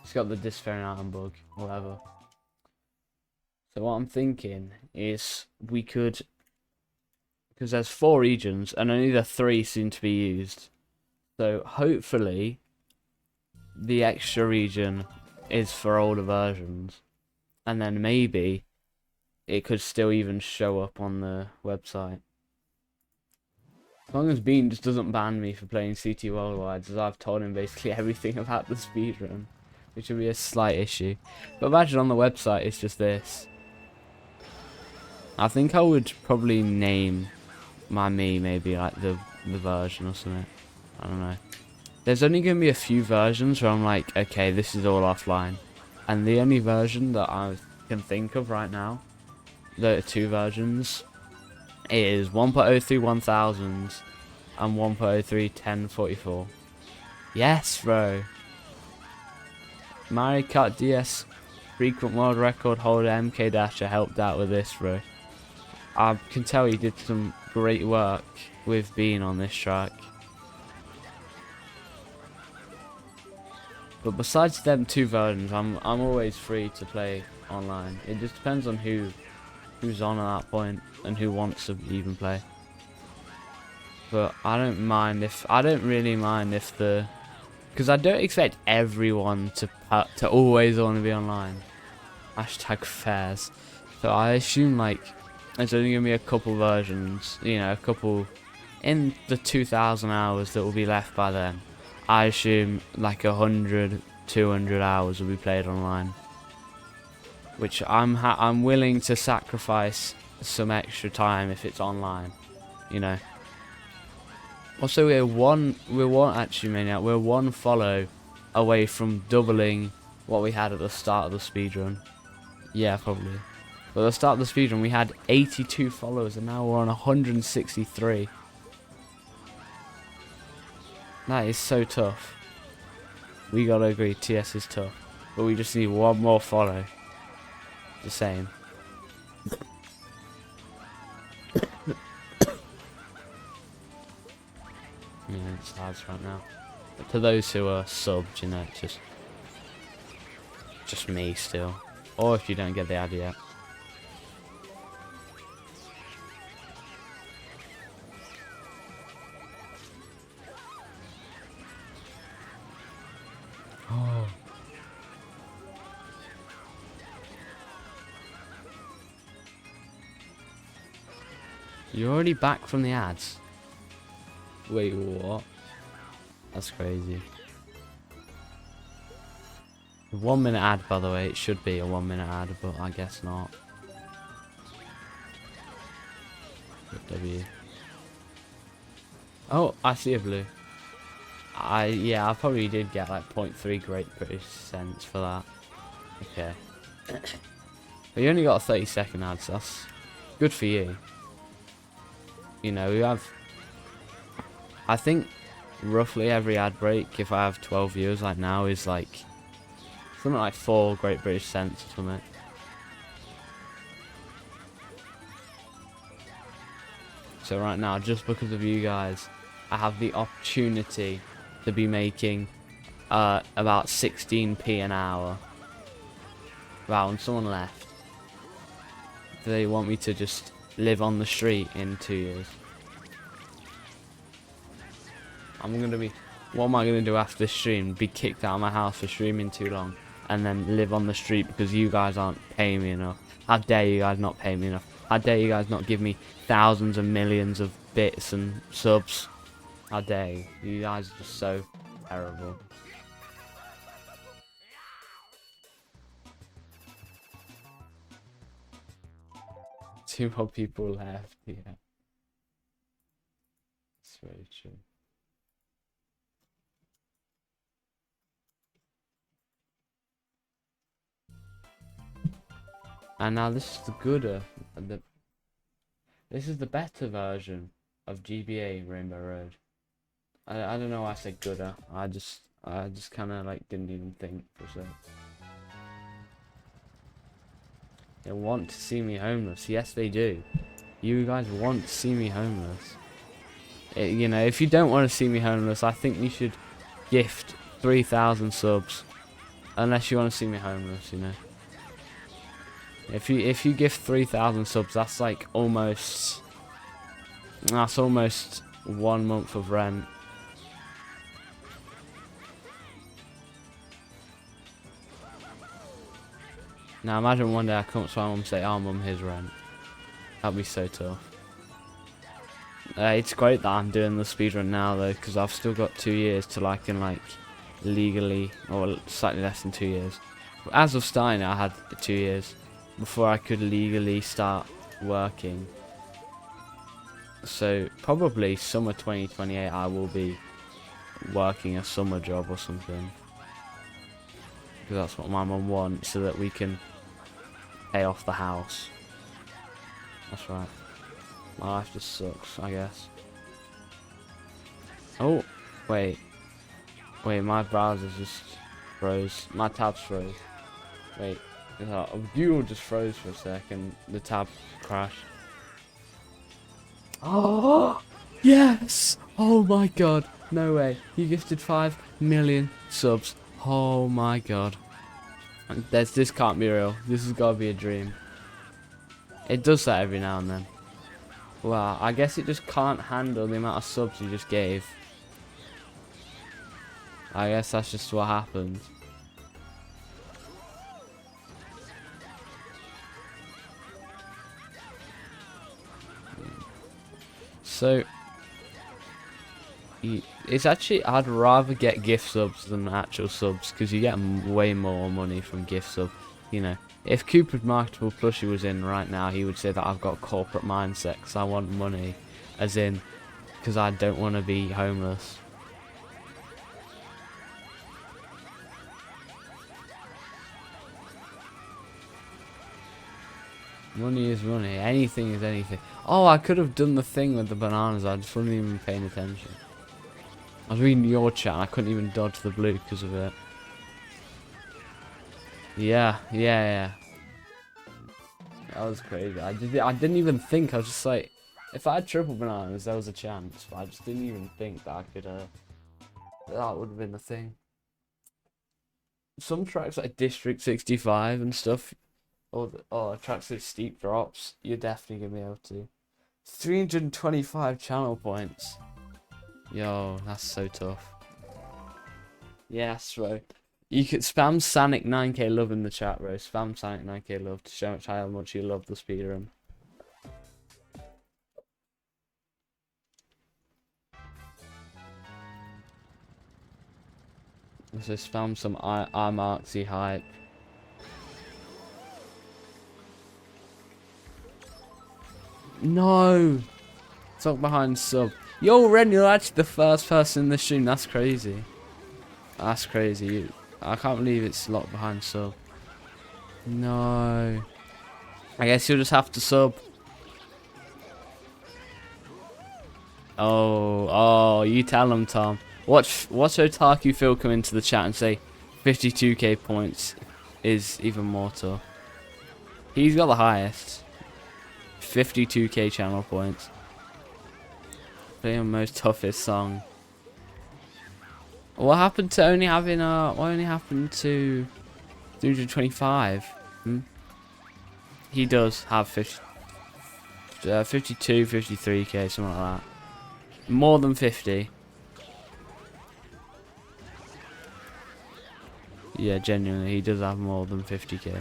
Speaker 2: it's got the disappearing item bug, whatever. So what I'm thinking is we could, because there's 4 regions and only the 3 seem to be used. So hopefully the extra region is for older versions, and then maybe it could still even show up on the website. long as Bean just doesn't ban me for playing CT Worldwide, as I've told him basically everything about the speedrun, which would be a slight issue. But imagine on the website it's just this. I think I would probably name my me maybe like the version or something. I don't know. There's only going to be a few versions where I'm like, okay, this is all offline. And the only version that I can think of right now, the 2 versions, is 1.03 1000 and 1.03 1044. Yes, bro. Mario Kart DS frequent world record holder MK Dasher helped out with this, bro. I can tell he did some great work with being on this track. But besides them 2 versions, I'm always free to play online. It just depends on who's on at that point and who wants to even play. But I don't really mind if because I don't expect everyone to always want to be online. Hashtag fairs. So I assume like there's only gonna be a couple versions, you know, a couple in the 2,000 hours that will be left by then. I assume like 100, 200 hours will be played online, which I'm willing to sacrifice some extra time if it's online, you know. Also, we're one follow away from doubling what we had at the start of the speedrun. Yeah, probably. But at the start of the speedrun, we had 82 followers, and now we're on 163. That is so tough. We gotta agree, TS is tough. But we just need one more follow. The same. Yeah, it's hard right now. But to those who are subbed, you know, it's just me still. Or if you don't get the ad yet. Oh. You're already back from the ads? Wait, what? That's crazy. 1 minute ad, by the way. It should be a 1 minute ad, but I guess not. W. Oh, I see a blue. Yeah, I probably did get like 0.3 Great British cents for that. Okay. But you only got a 30-second ad, so that's good for you. You know, we have, I think roughly every ad break, if I have 12 viewers like now, is like something like 4 Great British cents or something. So right now, just because of you guys, I have the opportunity to be making about 16p an hour. Wow, and someone left. Do they want me to just live on the street in 2 years? What am I gonna do after this stream? Be kicked out of my house for streaming too long, and then live on the street because you guys aren't paying me enough? How dare you guys not pay me enough? How dare you guys not give me thousands and millions of bits and subs? How dare you? You guys are just so terrible. Two more people left, yeah. That's very true. And now this is the gooder, this is the better version of GBA Rainbow Road. I don't know why I said gooder. I just kind of like didn't even think for a sec. They want to see me homeless. Yes, they do. You guys want to see me homeless. You know, if you don't want to see me homeless, I think you should gift 3,000 subs. Unless you want to see me homeless, you know. If you gift 3,000 subs, that's like almost 1 month of rent. Now imagine one day I come up to my mum and say, "Oh mum, here's rent." That'd be so tough. It's great that I'm doing the speedrun now though, because I've still got 2 years till I can like legally, or slightly less than 2 years. As of starting, I had 2 years before I could legally start working. So probably summer 2028, I will be working a summer job or something, because that's what my mum wants, so that we can pay off the house. That's right. My life just sucks, I guess. Oh, wait, my browser just froze. My tabs froze. Wait, Google just froze for a second. The tab crashed. Oh, yes! Oh my god, no way. You gifted 5 million subs. Oh my god. This can't be real. This has got to be a dream. It does that every now and then. Well, I guess it just can't handle the amount of subs you just gave. I guess that's just what happens. So, it's actually, I'd rather get gift subs than actual subs, because you get way more money from gift sub. You know, if Cupid Marketable Plushie was in right now, he would say that I've got a corporate mindset, because I want money, as in, because I don't want to be homeless. Money is money. Anything is anything. Oh, I could have done the thing with the bananas. I just wasn't even paying attention. I was reading your chat and I couldn't even dodge the blue because of it. Yeah. That was crazy. I didn't even think. I was just like, if I had triple bananas, there was a chance. But I just didn't even think that I could, that would have been the thing. Some tracks like District 65 and stuff, or tracks with steep drops, you're definitely gonna be able to. 325 channel points. Yo, that's so tough. Yes, bro. You could spam Sanic 9k love in the chat, bro. Spam Sanic 9k love to show how much you love the speedrun. So spam some iMarksy hype. No! Talk behind sub. Yo, Ren, you're actually the first person in the stream. That's crazy. That's crazy. I can't believe it's locked behind sub. No. I guess you'll just have to sub. Oh, you tell him, Tom. Watch Otaku Phil come into the chat and say 52k points is even more tough. He's got the highest. 52k channel points. Playing the most toughest song. What happened to only having what only happened to 325? He does have 52, 53k, something like that. More than 50. Yeah, genuinely, he does have more than 50k.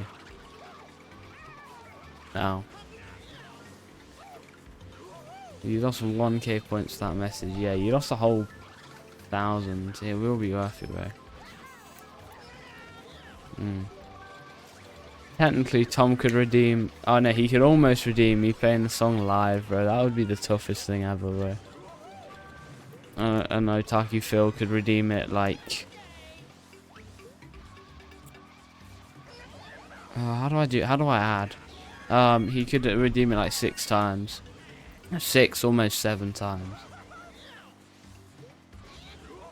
Speaker 2: Now. You lost 1k points to that message. Yeah, you lost a whole 1,000. It will be worth it, bro. Technically, Tom could redeem... Oh, no, he could almost redeem me playing the song live, bro. That would be the toughest thing ever, bro. And Otaku Phil could redeem it, like... how do I add? He could redeem it like 6 times. 6, almost 7 times.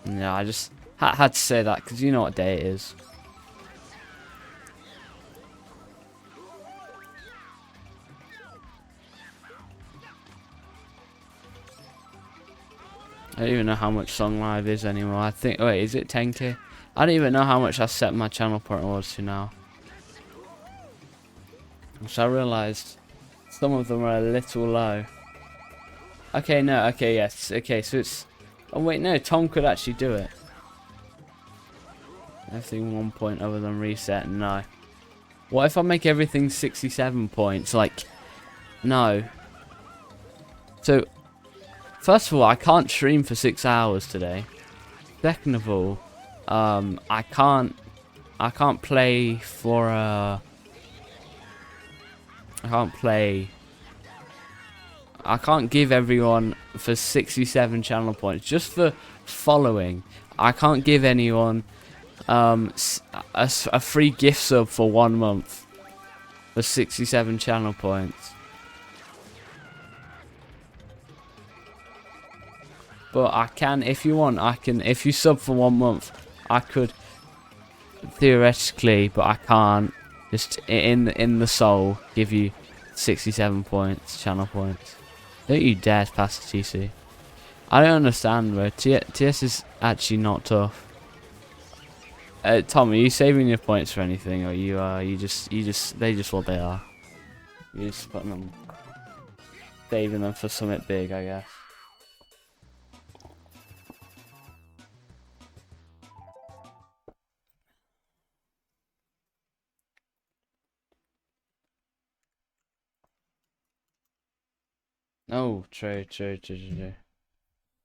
Speaker 2: Yeah, I just had to say that because you know what day it is. I don't even know how much Song Live is anymore. I think, wait, is it 10k? I don't even know how much I set my channel point awards to now. Which I realised some of them are a little low. Okay, no, okay, yes. Okay, so it's... Oh, wait, no, Tom could actually do it. Everything 1 point other than reset, no. What if I make everything 67 points? Like, no. So, First of all, I can't stream for 6 hours today. Second of all, I can't play for I can't give everyone for 67 channel points just for following. I can't give anyone a free gift sub for 1 month for 67 channel points. But I can, if you want, I can, if you sub for 1 month, I could theoretically, but I can't, just in the soul, give you 67 points, channel points. Don't you dare pass the TC. I don't understand, bro. TS is actually not tough. Tom, are you saving your points for anything, or they just what they are? You're just putting them, saving them for something big, I guess. Oh, true.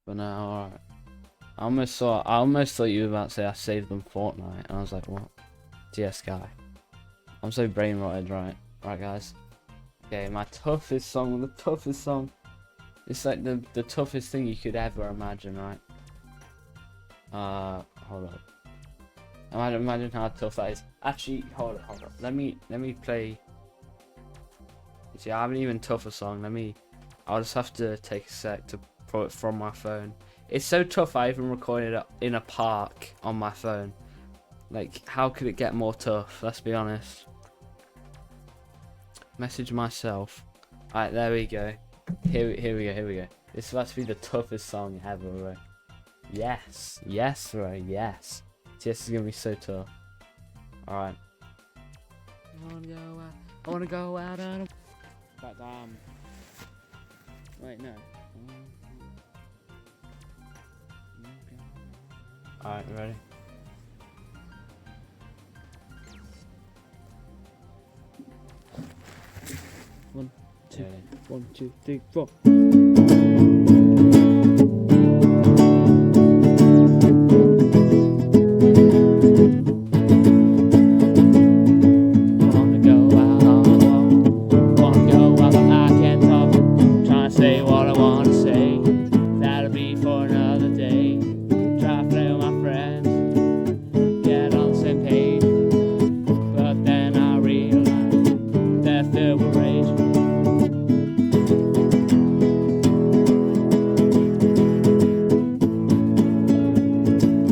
Speaker 2: But no, alright. I almost thought you were about to say I saved them Fortnite, and I was like, what? TS guy. I'm so brain rotted, right? Right, guys. Okay, my toughest song, the toughest song. It's like the toughest thing you could ever imagine, right? Hold up. Imagine how tough that is. Actually, hold up. Let me play. See, I haven't even tough a song. I'll just have to take a sec to pull it from my phone. It's so tough I even recorded it in a park on my phone. Like, how could it get more tough? Let's be honest. Message myself. Alright, there we go. Here we go. This is about to be the toughest song ever, bro. Yes, bro, yes. TS is gonna be so tough. Alright. I wanna go out on a... But, wait, no. Alright, ready? One, two, three, four.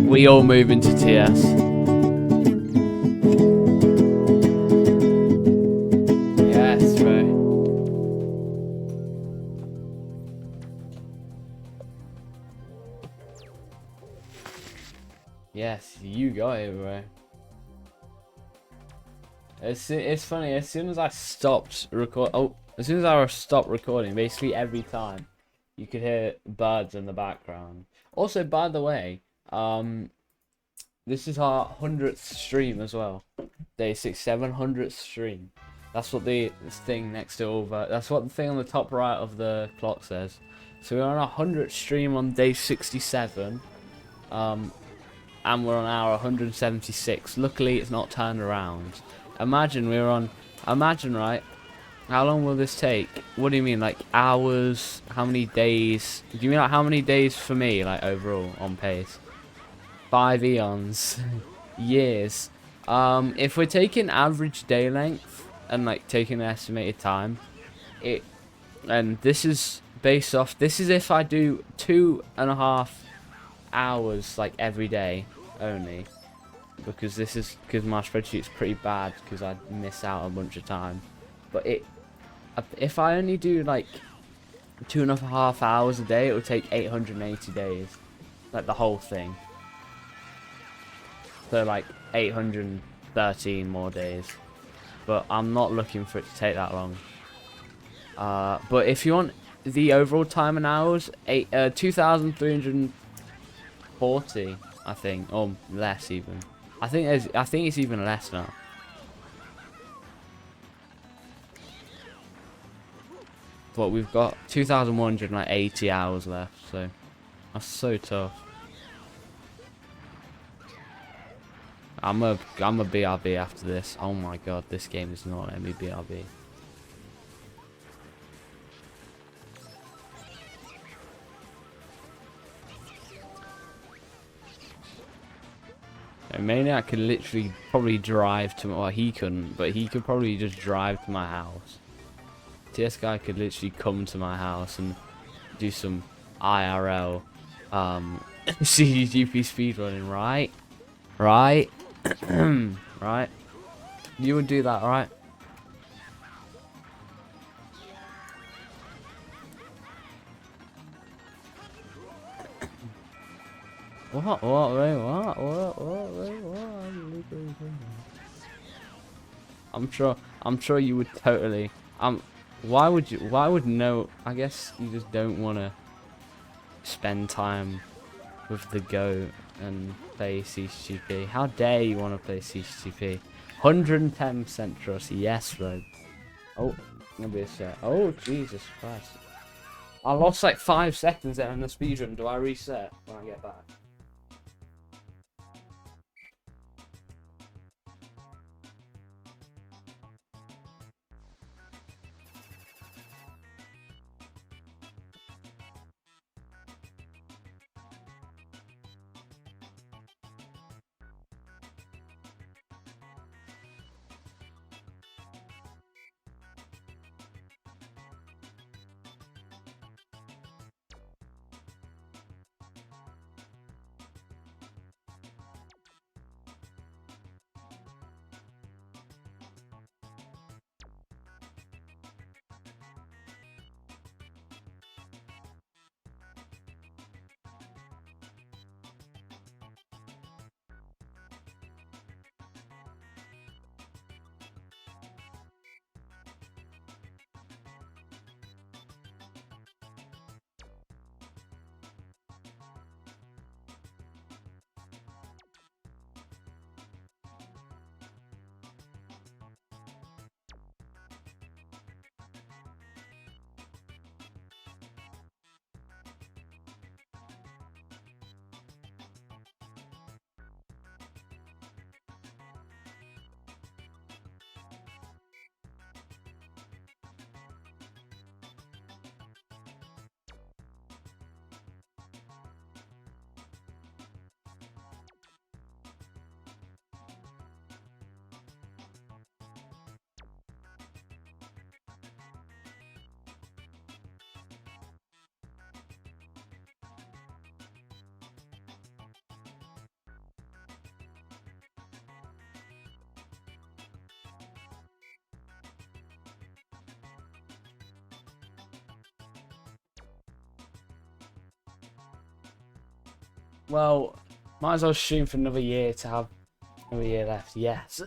Speaker 2: We all move into TS. Yes, bro. Yes, you got it, bro. It's funny. As soon as I stopped recording, basically every time, you could hear birds in the background. Also, by the way, this is our 100th stream as well. Day 700th stream. That's what the thing next to over. That's what the thing on the top right of the clock says. So we're on our 100th stream on day 67. And we're on our 176. Luckily, it's not turned around. Imagine right? How long will this take? What do you mean, like hours? How many days? Do you mean like how many days for me, like overall on pace? 5 eons. Years. If we're taking average day length and like taking an estimated time, and this is based off. This is if I do 2.5 hours like every day only, because my spreadsheet's pretty bad because I miss out a bunch of time. But if I only do like 2.5 hours a day, it would take 880 days, like the whole thing. So like 813 more days. But I'm not looking for it to take that long. But if you want the overall time in hours, 2,340, I think, or less even. I think it's even less now. But we've got 2,180 hours left, so that's so tough. I'm a BRB after this. Oh my god, this game is not letting me BRB. Maniac could literally probably drive to my... Well, he couldn't, but he could probably just drive to my house. TS guy could literally come to my house and do some IRL CTGP speedrunning, right? Right? Right? You would do that, right? What? Wait, what? Wait, what? I'm sure you would totally. Why would no? I guess you just don't want to spend time with the GOAT and play CTGP. How dare you want to play CTGP? 110% trust, yes, bro. Oh, gonna be a set. Oh, Jesus Christ. I lost like 5 seconds there in the speedrun. Do I reset when I get back? Well, might as well stream for another year to have another year left. Yes.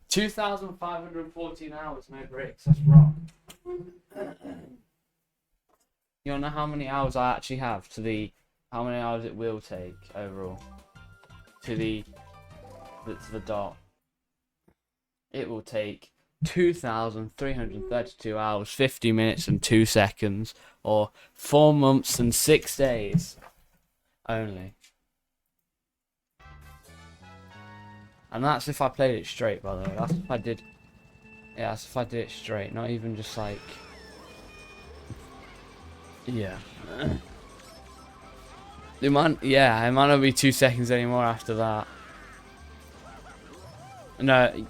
Speaker 2: 2,514 hours, no breaks. That's wrong. You don't know how many hours I actually have to the... How many hours it will take overall to the dot. It will take 2,332 hours, 50 minutes and 2 seconds, or 4 months and 6 days only. And that's if I played it straight, by the way. That's if I did. Yeah, that's if I did it straight, not even just like. Yeah. It might not be 2 seconds anymore after that. No,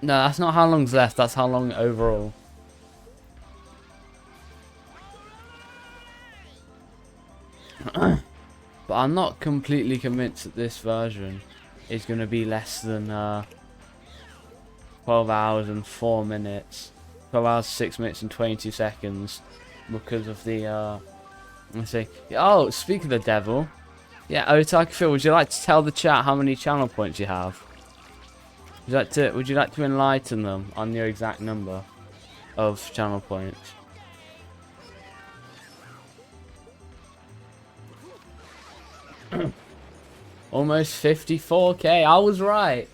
Speaker 2: that's not how long's left. That's how long overall. But I'm not completely convinced that this version is going to be less than 12 hours and 4 minutes. 12 hours, 6 minutes and 22 seconds. Because of the, let's see. Oh, speak of the devil. Yeah, Otaku, would you like to tell the chat how many channel points you have? Would you like to enlighten them on your exact number of channel points? Almost 54k. I was right.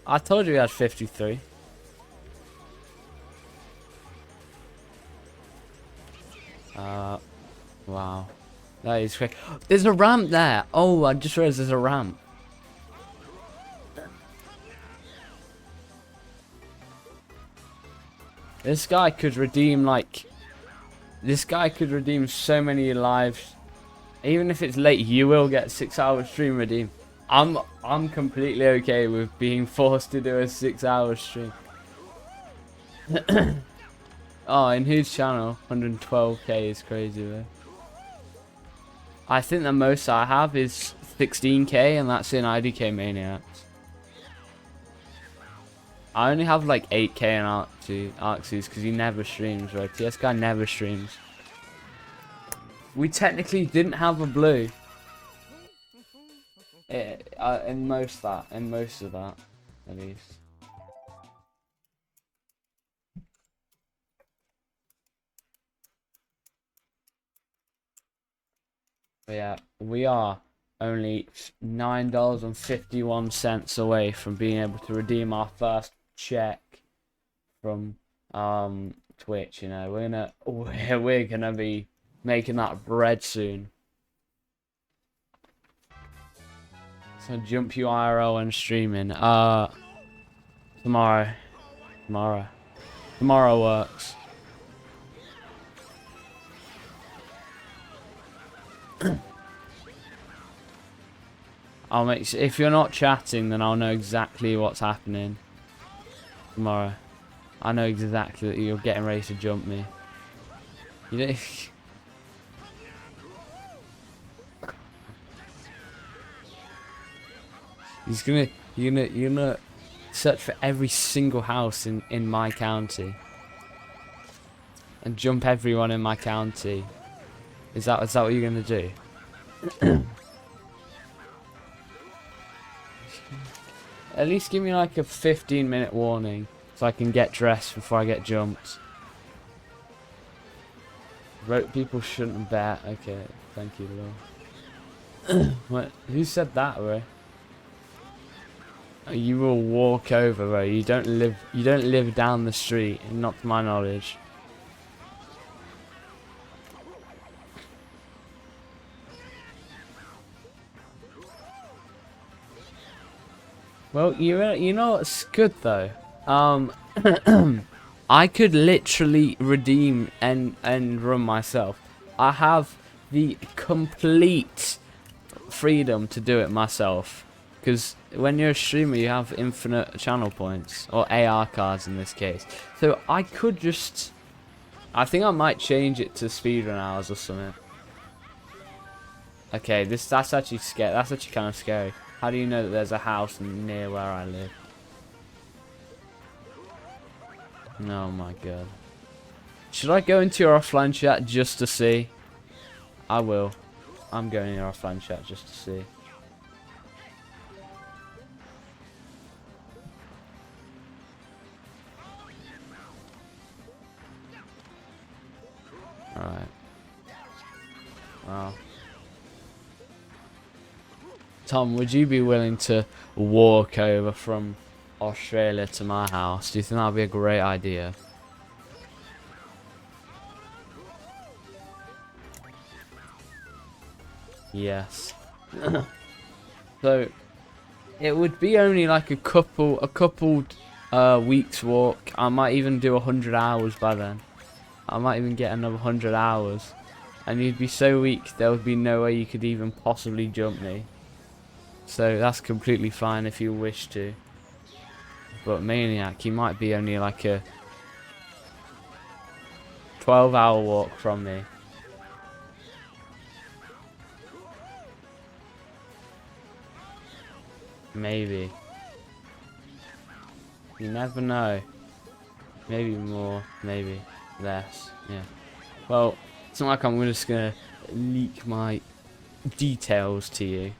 Speaker 2: I told you we had 53. Wow. That is crazy. There's a ramp there. Oh, I just realized there's a ramp. This guy could redeem like... This guy could redeem so many lives. Even if it's late, you will get 6-hour stream redeem. I'm completely okay with being forced to do a 6-hour stream. Oh, in whose channel? 112k is crazy though. I think the most I have is 16k, and that's in IDK Maniacs. I only have like 8k in Arxes because he never streams, right? TS guy never streams. We technically didn't have a blue. In most of that, at least. But yeah, we are only $9.51 away from being able to redeem our first check from Twitch. You know, we're gonna be making that bread soon. So jump you IRL and streaming. Tomorrow works. I'll make if you're not chatting, then I'll know exactly what's happening tomorrow. I know exactly that you're getting ready to jump me. You don't. You're gonna search for every single house in my county and jump everyone in my county. Is that what you're gonna do? At least give me like a 15-minute warning so I can get dressed before I get jumped. Rope people shouldn't bet. Okay, thank you, Lord. What? Who said that, bro? You will walk over, bro. You don't live down the street, not to my knowledge. Well, you know what's good though? I could literally redeem and run myself. I have the complete freedom to do it myself. Because when you're a streamer, you have infinite channel points. Or AR cards in this case. So I could just... I think I might change it to speedrun hours or something. Okay, that's actually scary. That's actually kind of scary. How do you know that there's a house near where I live? Oh my god. Should I go into your offline chat just to see? I will. I'm going in your offline chat just to see. Alright. Wow. Tom, would you be willing to walk over from Australia to my house? Do you think that would be a great idea? Yes. So it would be only like a couple weeks walk. I might even do 100 hours by then. I might even get another 100 hours. And you'd be so weak there would be no way you could even possibly jump me. So that's completely fine if you wish to. But Maniac, you might be only like a 12-hour walk from me. Maybe. You never know. Maybe more, maybe less. Yeah. Well, it's not like I'm just gonna leak my details to you.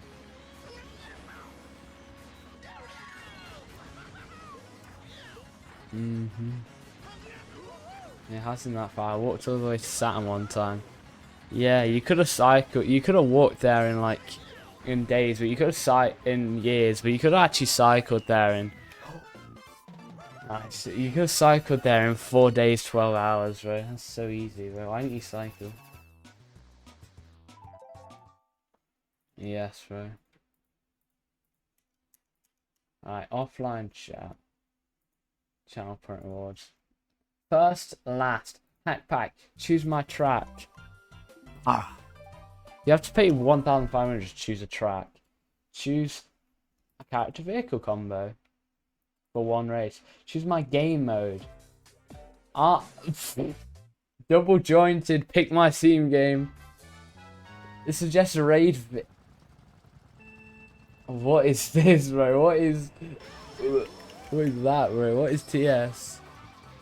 Speaker 2: It hasn't that far. I walked all the way to Saturn one time. Yeah, you could have cycled. You could have walked there in days, but you could have in years, but you could have actually cycled there in. Nice. You could have cycled there in 4 days, 12 hours, bro. That's so easy, bro. Why didn't you cycle? Yes, bro. Alright, offline chat. Channel point rewards. First, last. Hack pack. Choose my track. Ah. You have to pay 1,500 to choose a track. Choose a character vehicle combo for one race. Choose my game mode. Ah. Double jointed. Pick my theme game. It suggests a raid. What is this, bro? What is that, bro? What is TS?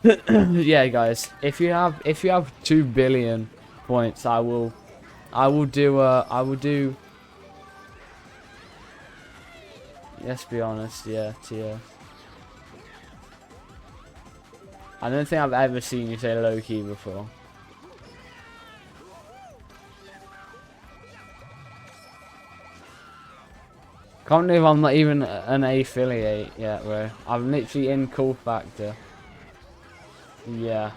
Speaker 2: Yeah, guys. If you have 2 billion points, I will do. Let's be honest, yeah, TS. I don't think I've ever seen you say low key before. Can't believe I'm not even an affiliate yet, bro. I'm literally in Cool Factor. Yeah.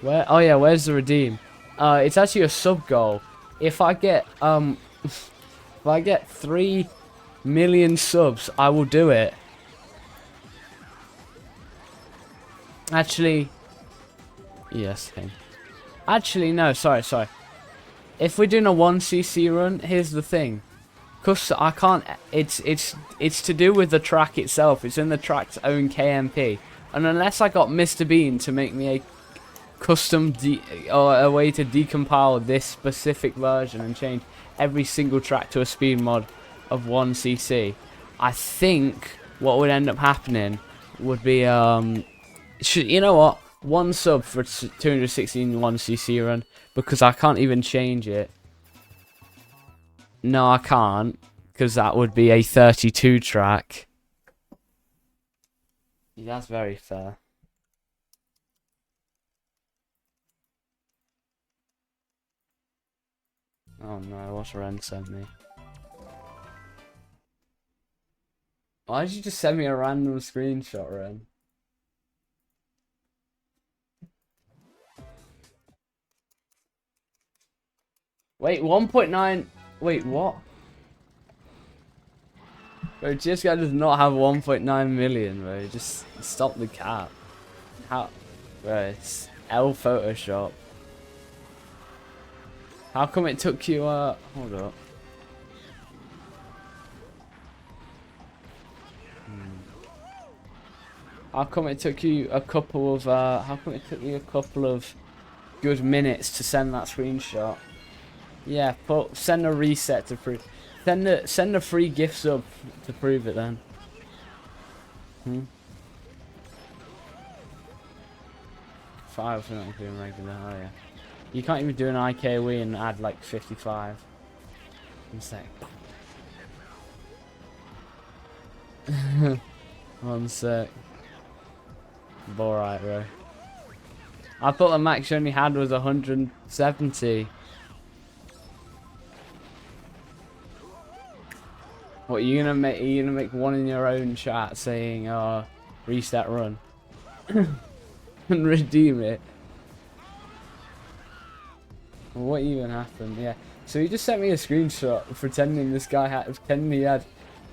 Speaker 2: Where? Oh yeah, where's the redeem? It's actually a sub goal. If I get if I get 3 million subs, I will do it. Actually, yes. Actually, no. Sorry. If we're doing a 1cc run, here's the thing. Cause I can't. It's to do with the track itself. It's in the track's own KMP, and unless I got Mr. Bean to make me a custom or a way to decompile this specific version and change every single track to a speed mod of 1cc, I think what would end up happening would be you know what, 1 sub for 216 1cc run, because I can't even change it. No, I can't, because that would be a 32 track. Yeah, that's very fair. Oh no, what's Ren sent me? Why did you just send me a random screenshot, Ren? Wait, 1.9... Wait, what? Bro, this guy does not have 1.9 million, bro. Just stop the cap. How? Bro, it's L Photoshop. How come it took you, hold up. How come it took you a couple of, good minutes to send that screenshot? Yeah, send a reset to prove. Send a free gift sub to prove it then. 5 not including regular. Oh yeah. You can't even do an IKW and add like 55. One sec. One sec. Alright, bro. I thought the max you only had was 170. What, are you gonna make one in your own chat saying reset run and redeem it? What even happened? Yeah. So he just sent me a screenshot pretending he had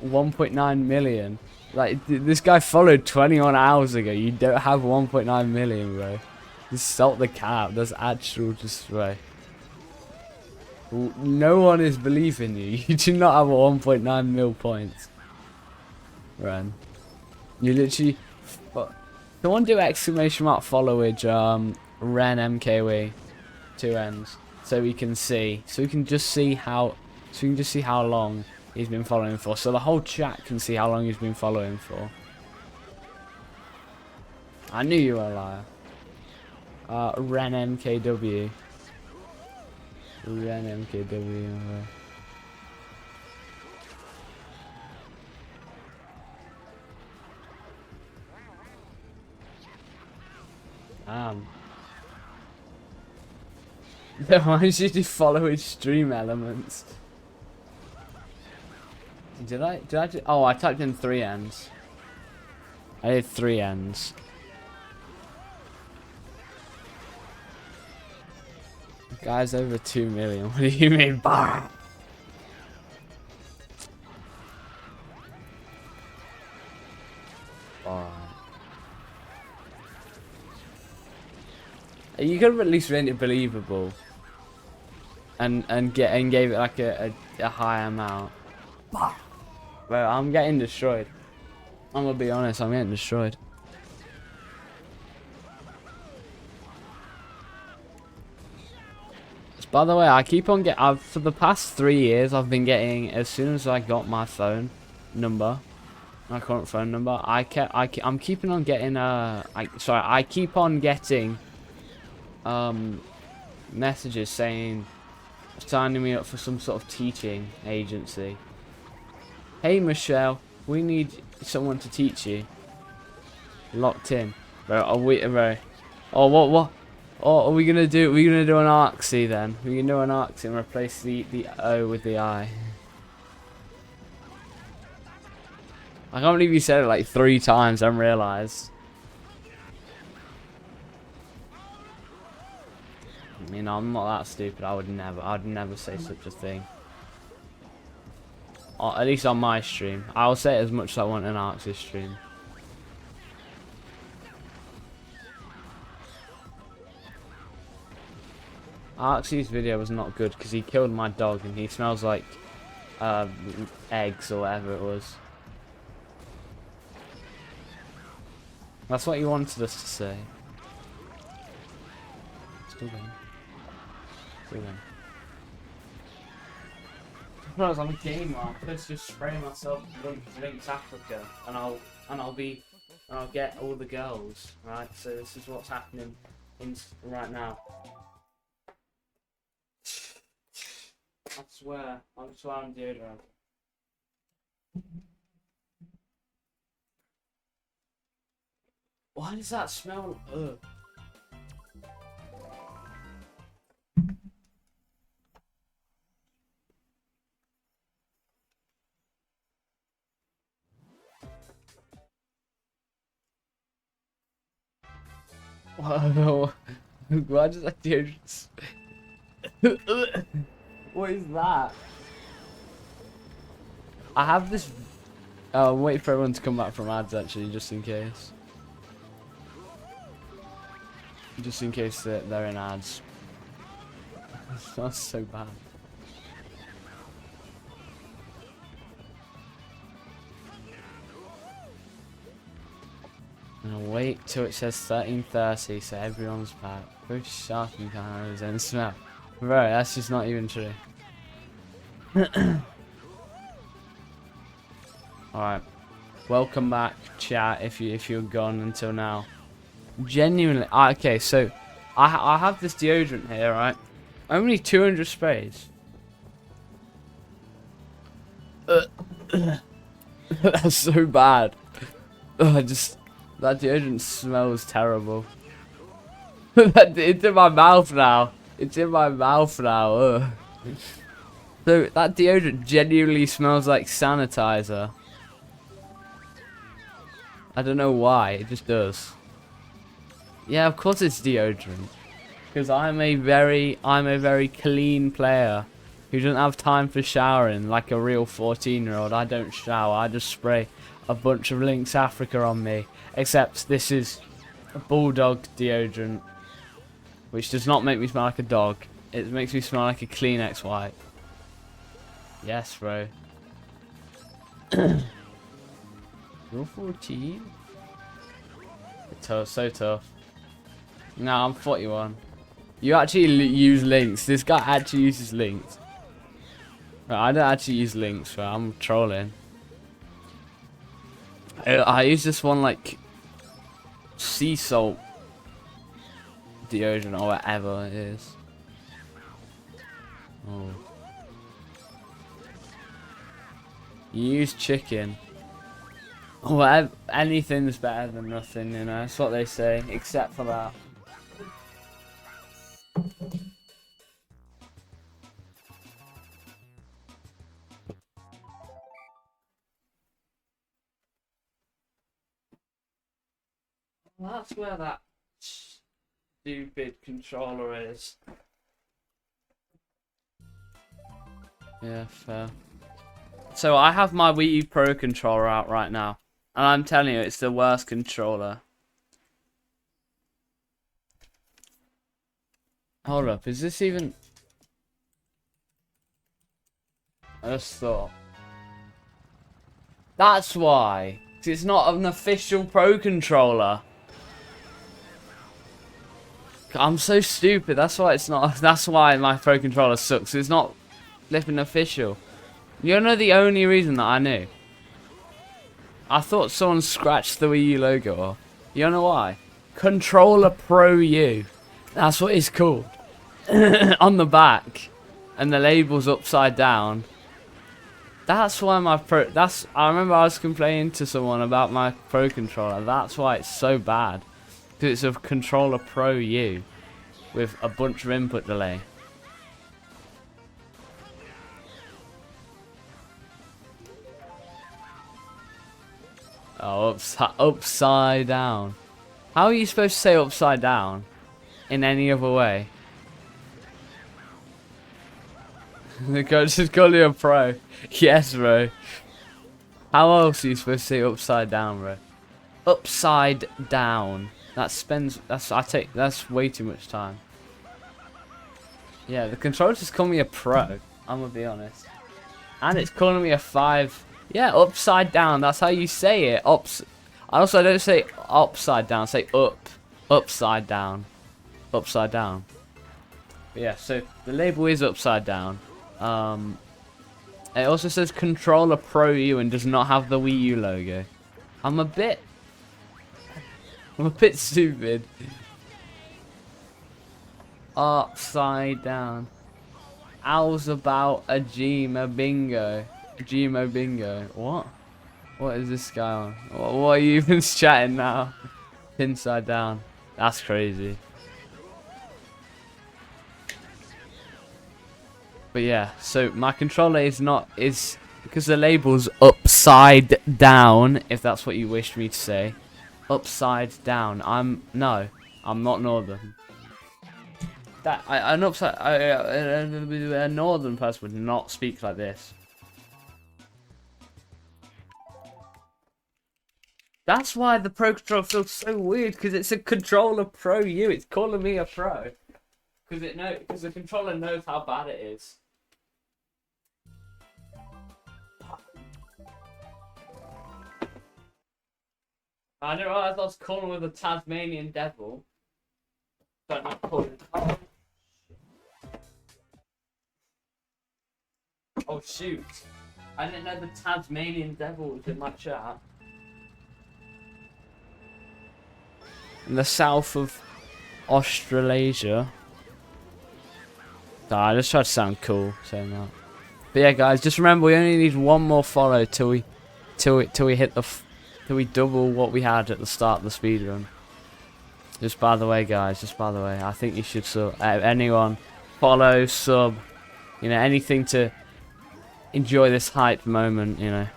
Speaker 2: 1.9 million. Like, this guy followed 21 hours ago. You don't have 1.9 million, bro. Just stop the cap. That's actual just, bro. No one is believing you. You do not have 1.9 mil points. Ren. You literally... Someone do exclamation mark followage, Ren MKW. 2 N's. So we can see. So we can just see how long he's been following for. So the whole chat can see how long he's been following for. I knew you were a liar. Ren MKW. Ren MKW. Why should you follow his stream elements? Did I? Oh, I typed in 3 ends. I did 3 ends. Guys, over 2 million. What do you mean? Bah! Alright. You could have at least made it believable. And gave it like a high amount. Bah! Well, I'm getting destroyed. I'm gonna be honest, I'm getting destroyed. By the way, I keep on for the past 3 years, I've been getting, as soon as I got my phone number, my current phone number, I'm keeping on getting, I keep on getting, messages saying, signing me up for some sort of teaching agency. Hey Michelle, we need someone to teach you. Locked in. Bro, oh, what? Oh, are we gonna do? We're gonna do an arcsy then. We can do an arcsy and replace the O with the I. I can't believe you said it like 3 times. I realised. I mean, I'm not that stupid. I'd never say such a thing. At least on my stream. I'll say it as much as I want an arcsy stream. Arxie's video was not good because he killed my dog and he smells like eggs or whatever it was. That's what he wanted us to say. Still going. Still going. Because I'm a gamer, I could just spray myself Links Africa and I'll get all the girls, right? So this is what's happening right now. I swear I'm deodorant. Why does that smell? Ugh. Why does that deodorant? What is that? I have this. Oh, I'm waiting for everyone to come back from ads actually, just in case. Just in case they're in ads. That's so bad. I'm gonna wait till it says 13:30 so everyone's back. Very sharp and kind of smell. Bro, that's just not even true. Alright. Welcome back, chat, if you're gone until now. Genuinely, okay, so I have this deodorant here, right? Only 200 sprays. That's so bad. That deodorant smells terrible. It's in my mouth now. It's in my mouth now. Ugh. So that deodorant genuinely smells like sanitizer. I don't know why, it just does. Yeah, of course it's deodorant. Because I'm a very clean player who doesn't have time for showering like a real 14-year-old. I don't shower, I just spray a bunch of Lynx Africa on me. Except this is a bulldog deodorant, which does not make me smell like a dog. It makes me smell like a Kleenex wipe. Yes, bro. You're 14? Tough, so tough. No, I'm 41. You actually use Lynx. This guy actually uses Lynx. Right, I don't actually use Lynx, bro. I'm trolling. I use this one like sea salt deodorant or whatever it is. Oh. You use chicken. Whatever, anything's better than nothing, you know. That's what they say, except for that.
Speaker 1: That's where that stupid controller is.
Speaker 2: Yeah, fair. So I have my Wii U Pro controller out right now, and I'm telling you, it's the worst controller. Hold up, is this even... I just thought. That's why. 'Cause it's not an official Pro controller. I'm so stupid. That's why it's not. That's why my Pro controller sucks. It's not flipping official. You know the only reason that I knew. I thought someone scratched the Wii U logo off. You know why? Controller Pro U. That's what it's called. On the back, and the label's upside down. That's why my Pro... I remember I was complaining to someone about my Pro controller. That's why it's so bad. Because it's a Controller Pro U. With a bunch of input delay. Oh, upside down. How are you supposed to say upside down? In any other way? The coach just called you a pro. Yes, bro. How else are you supposed to say upside down, bro? Upside down. That's way too much time. Yeah, the controller just called me a pro. I'm gonna be honest. And it's calling me a 5. Yeah, upside down. That's how you say it. I don't say upside down. I say upside down, upside down. But yeah, so the label is upside down. It also says Controller Pro U and does not have the Wii U logo. I'm a bit stupid. Upside down. Owls about a Gmo bingo. Gmo bingo. What? What is this guy on? What are you even chatting now? Inside down. That's crazy. But yeah, so my controller is because the label's upside down, if that's what you wished me to say. Upside down. I'm not northern. A northern person would not speak like this. That's why the Pro controller feels so weird, because it's a Controller Pro U. It's calling me a pro. Because the controller knows how bad it is. I didn't realize I was calling with a Tasmanian devil. But not calling. Oh shoot. I didn't know the Tasmanian devil was in my chat. In the south of Australasia. Nah, I just tried to sound cool saying that. But yeah, guys, just remember we only need one more follow till we hit till we double what we had at the start of the speedrun. Just by the way, guys, just by the way, I think you should anyone follow, sub, you know, anything to enjoy this hype moment, you know.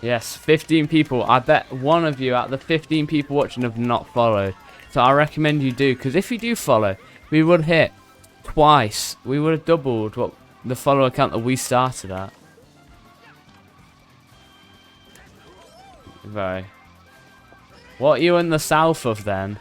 Speaker 2: Yes, 15 people. I bet one of you out of the 15 people watching have not followed. So I recommend you do, because if you do follow, we would hit twice. We would have doubled what the follower count that we started at. Very. What are you in the south of then?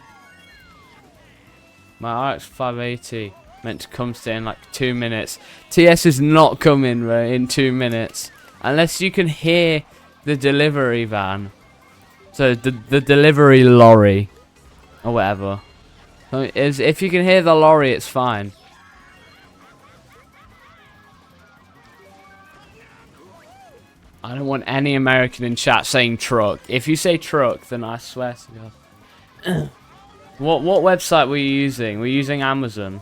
Speaker 2: My RX 580 meant to come stay in like 2 minutes. TS is not coming, right, in 2 minutes. Unless you can hear the delivery van. So the delivery lorry. Or whatever. If you can hear the lorry, it's fine. I don't want any American in chat saying truck. If you say truck, then I swear to God. What website were you using? Were you using Amazon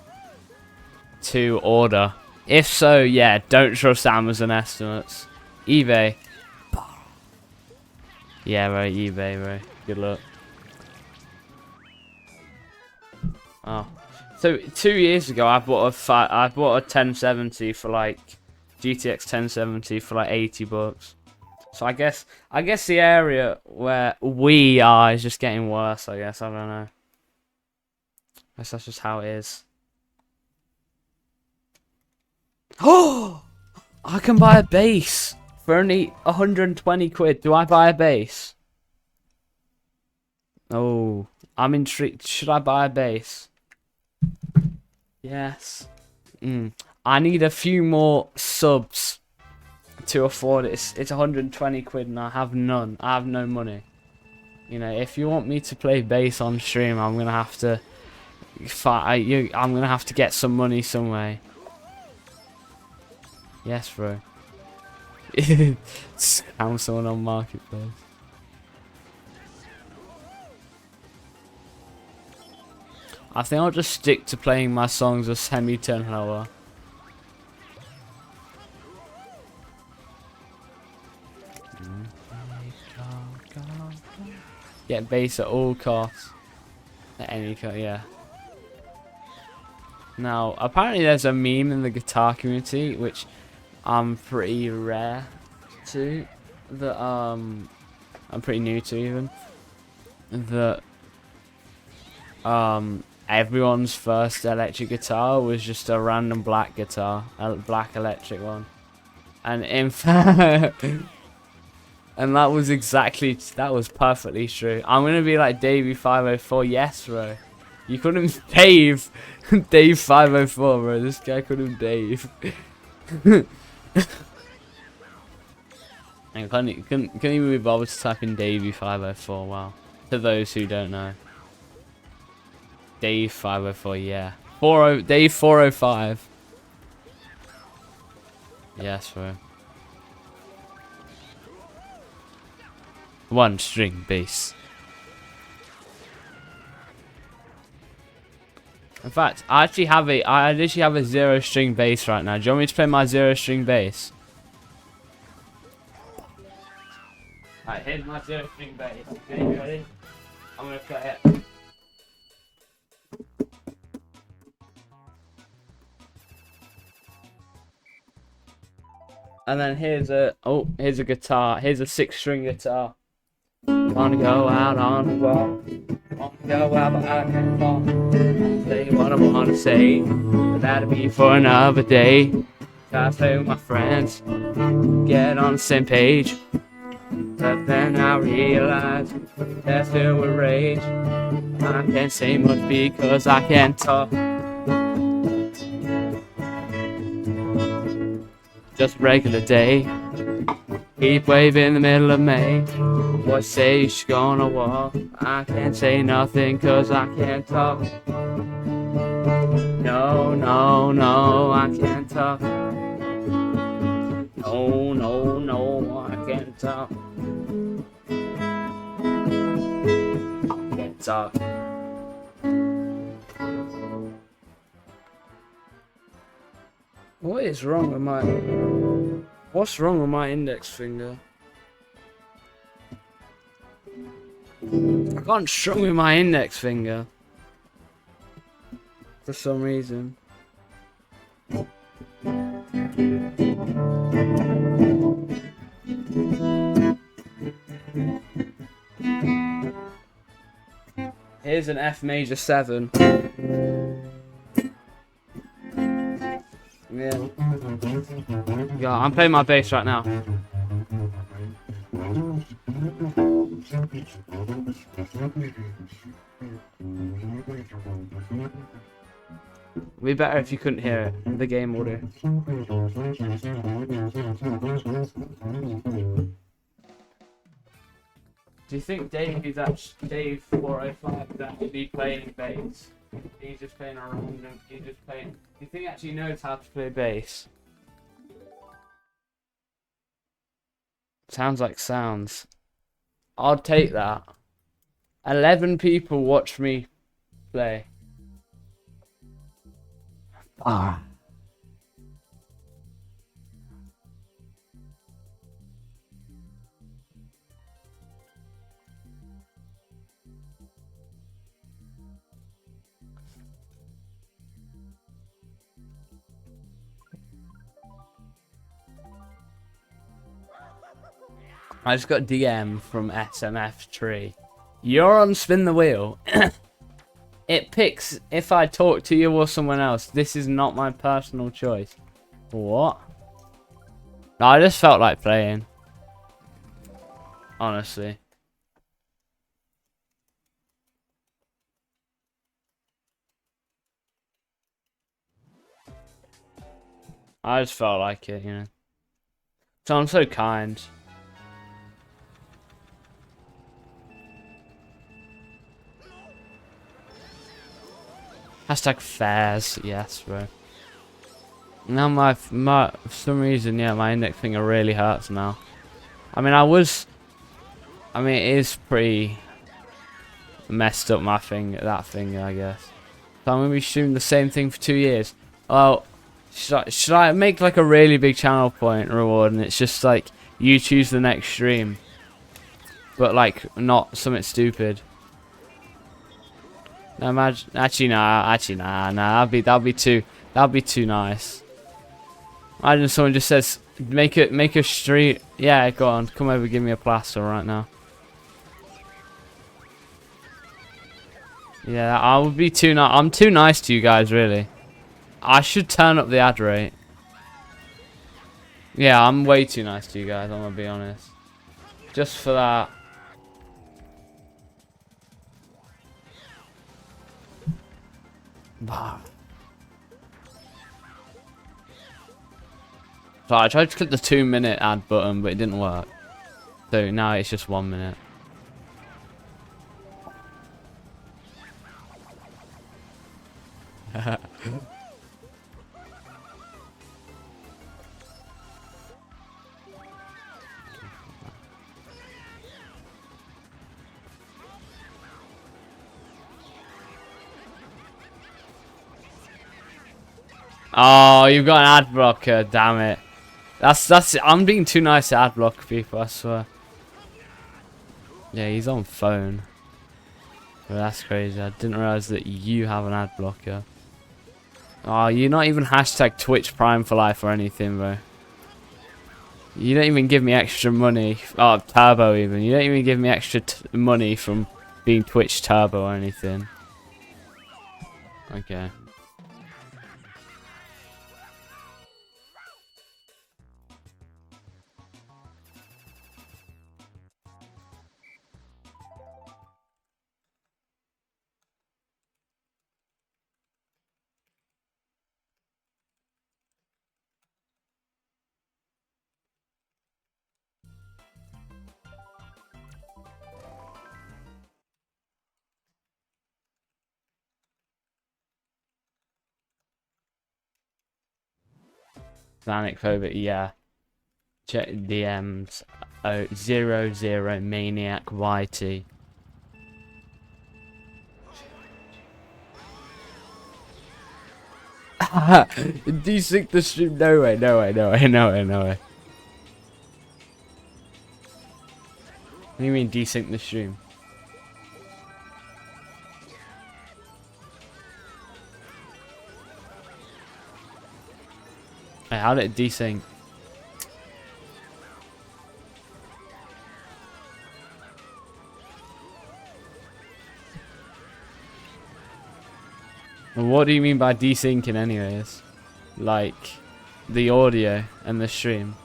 Speaker 2: to order? If so, yeah, don't trust Amazon estimates. eBay. Yeah, right, eBay, right. Good luck. Oh, so 2 years ago, I bought a 1070 for like GTX 1070 for like $80. So I guess the area where we are is just getting worse. I guess I don't know. I guess that's just how it is. Oh, I can buy a base for only 120 quid. Do I buy a base? Oh, I'm intrigued. Should I buy a base? Yes. I need a few more subs to afford it. It's 120 quid and I have none. I have no money. You know, if you want me to play bass on stream, I'm gonna have to I'm gonna have to get some money some way. Yes, bro. Scam someone on marketplace. I think I'll just stick to playing my songs a semi-ton lower. Get bass at all costs. At any cost, yeah. Now, apparently there's a meme in the guitar community, which I'm pretty rare to, that I'm pretty new to even, that everyone's first electric guitar was just a random black guitar, a black electric one. And in fact, and that was perfectly true. I'm gonna be like Davey504, yes, bro. You called him Dave, Dave504, bro. This guy called him Dave. I couldn't even be bothered to type in Davey504. Wow. To those who don't know, Dave504, yeah. Dave405. Yes, bro. One string bass. In fact, I literally have a 0-string bass right now. Do you want me to play my 0-string bass? Alright, here's my 0-string bass. Okay, you ready? I'm gonna play it. And then here's a guitar. Here's a 6-string guitar. Wanna go out on the wall. Wanna go out, but I can't fall. Say what I wanna say, but that'll be for another day. Gotta play with my friends, get on the same page. But then I realize they're filled with rage. I can't say much because I can't talk. Just a regular day. Heat wave in the middle of May. Boys say she's gonna walk. I can't say nothing cause I can't talk. No, no, no, I can't talk. No, no, no, I can't talk. I can't talk. What is wrong with my... What's wrong with my index finger? I can't strum with my index finger. For some reason. Here's an F major 7. Yeah. Yeah, I'm playing my bass right now. It'd be better if you couldn't hear it in the game order. Do you think Dave Dave 405 is actually playing bass? He's just playing a random. He's just playing. Do you think he actually knows how to play bass? Sounds like sounds. I'll take that. 11 people watch me play. Ah. I just got DM from SMF Tree. You're on Spin the Wheel. It picks if I talk to you or someone else. This is not my personal choice. What? No, I just felt like playing. Honestly. I just felt like it, you know. So I'm so kind. Hashtag fairs, yes, bro. Now my for some reason, yeah, my index finger really hurts now. I mean, it is pretty messed up, my finger, that finger, I guess. So I'm gonna be shooting the same thing for 2 years. Oh, should I make like a really big channel point reward, and it's just like you choose the next stream, but like not something stupid. No, imagine, actually nah, that'd be too nice. Imagine someone just says, make a street. Yeah, go on, come over, give me a plaster right now. Yeah, I would be too nice. I'm too nice to you guys, really. I should turn up the ad rate. Yeah, I'm way too nice to you guys, I'm gonna be honest. Just for that. So I tried to click the 2-minute ad button, but it didn't work. So now it's just 1 minute. Oh, you've got an ad blocker, damn it. I'm being too nice to ad block people, I swear. Yeah, he's on phone. Well, that's crazy. I didn't realize that you have an ad blocker. Oh, you're not even hashtag Twitch Prime for life or anything, bro. You don't even give me extra money. Oh, Turbo even. You don't even give me extra money from being Twitch Turbo or anything. Okay. Planet Phobic, yeah. Check DMs. Oh, 00 Maniac YT. Desync the stream. No way, no way, no way, no way, no way. What do you mean desync the stream? Hey, how did it desync? What do you mean by desyncing anyways? Like, the audio and the stream?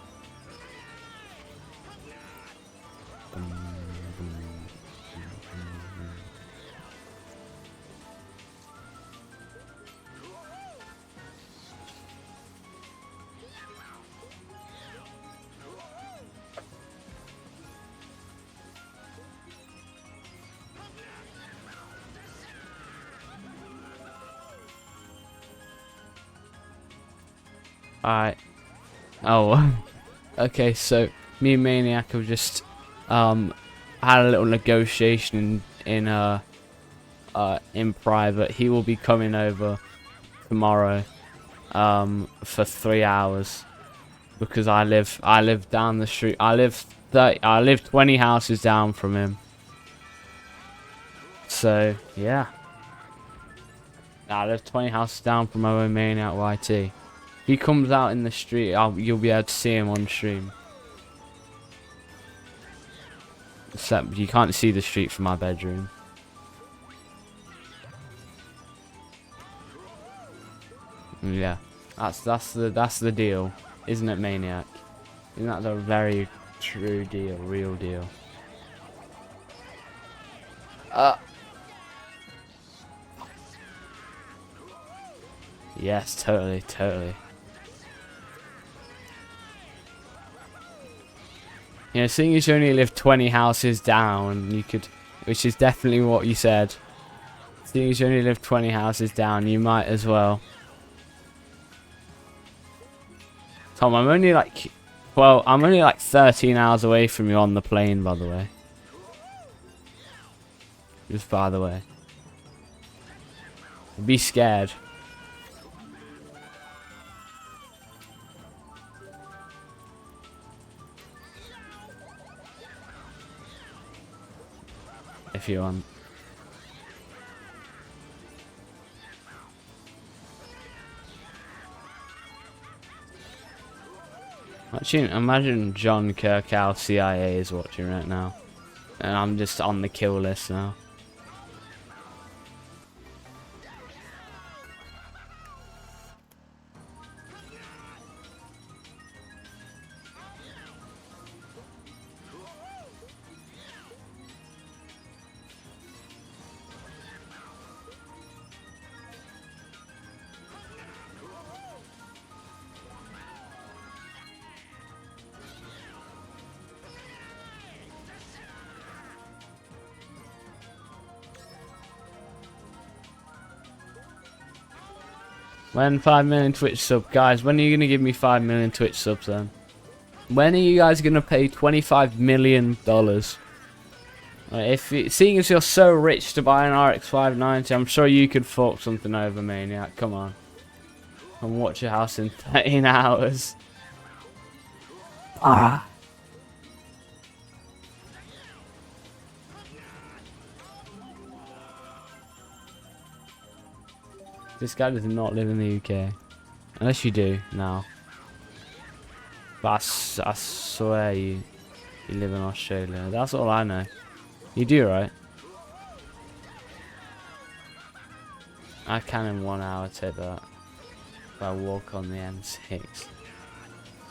Speaker 2: Alright. Oh. Okay, so me and Maniac have just had a little negotiation in private. He will be coming over tomorrow for 3 hours because I live down the street. I live 20 houses down from him. So, yeah. I live 20 houses down from my own Maniac YT. He comes out in the street, you'll be able to see him on stream. Except you can't see the street from my bedroom. Yeah, that's the deal, isn't it, Maniac? Isn't that the very true deal, real deal? Yes, totally, totally. You know, seeing as you only live 20 houses down, you could, which is definitely what you said. Seeing as you only live 20 houses down, you might as well. Tom, I'm only like, well, I'm only like 13 hours away from you on the plane, by the way. Just by the way. Be scared. If you want. Actually, imagine John Kirkow, CIA, is watching right now. And I'm just on the kill list now. When 5 million Twitch sub, guys, when are you gonna give me 5 million Twitch subs then? When are you guys gonna pay $25 million? Seeing as you're so rich to buy an RX 590, I'm sure you could fork something over, Maniac. Come on. And watch your house in 13 hours. Ah. This guy does not live in the UK. Unless you do, now. But I swear you live in Australia. That's all I know. You do, right? I can in 1 hour take that. If I walk on the M6.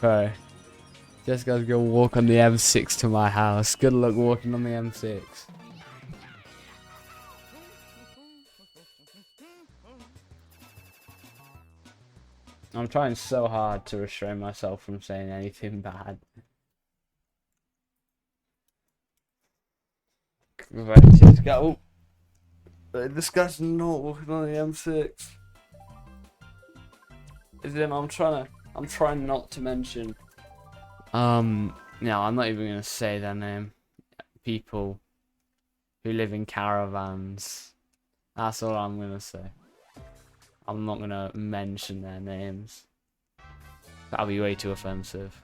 Speaker 2: Bro. This guy's gonna walk on the M6 to my house. Good luck walking on the M6. I'm trying so hard to restrain myself from saying anything bad. Right, just go. This guy's not walking on the M6. Then I'm trying not to mention. No, I'm not even gonna say their name. People who live in caravans. That's all I'm gonna say. I'm not gonna mention their names. That'll be way too offensive.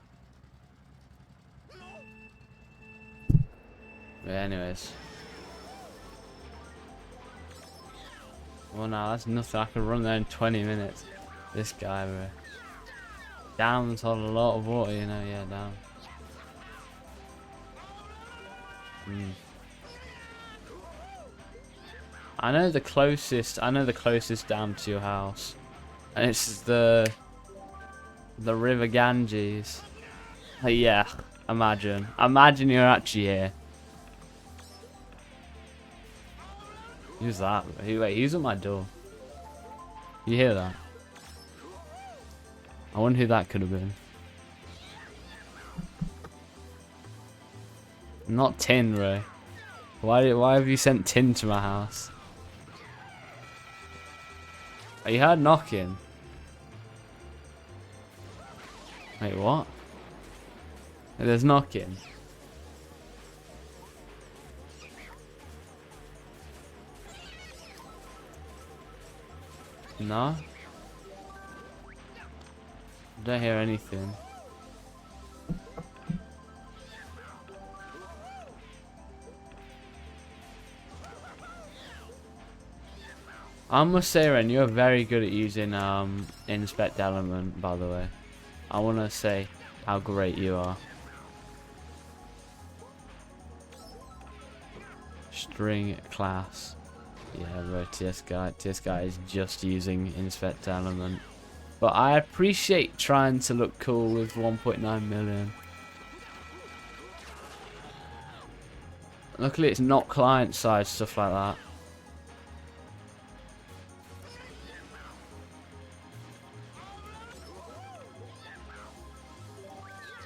Speaker 2: But anyways. Well, now that's nothing. I can run there in 20 minutes. This guy, bro. Dam's on a lot of water, you know. Yeah, damn. I know the closest dam to your house, and it's the River Ganges. Yeah, imagine you're actually here. Who's that? Wait, who's at my door? You hear that? I wonder who that could have been. Not Tin, Ray. Why have you sent Tin to my house? Oh, you heard knocking? Wait, what? There's knocking. No? Don't hear anything. I must say, Ren, you're very good at using inspect element, by the way. I want to say how great you are. String class. Yeah, bro, TS guy is just using inspect element. But I appreciate trying to look cool with 1.9 million. Luckily it's not client side stuff like that.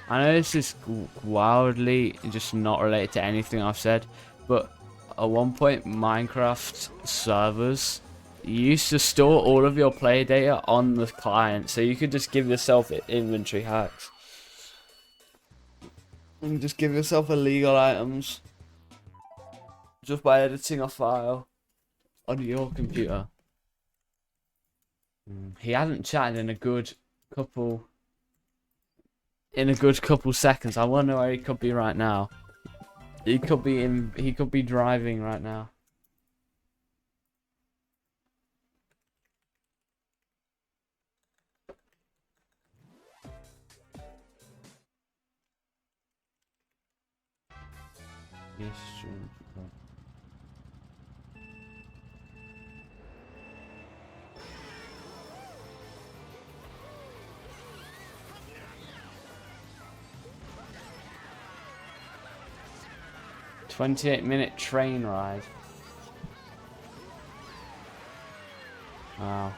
Speaker 2: I know this is wildly just not related to anything I've said, but at one point Minecraft servers used to store all of your player data on the client, so you could just give yourself inventory hacks. And just give yourself illegal items just by editing a file on your computer. He hasn't chatted in a good couple seconds. I wonder where he could be right now. He could be driving right now. Yes, true. 28-minute train ride. Wow.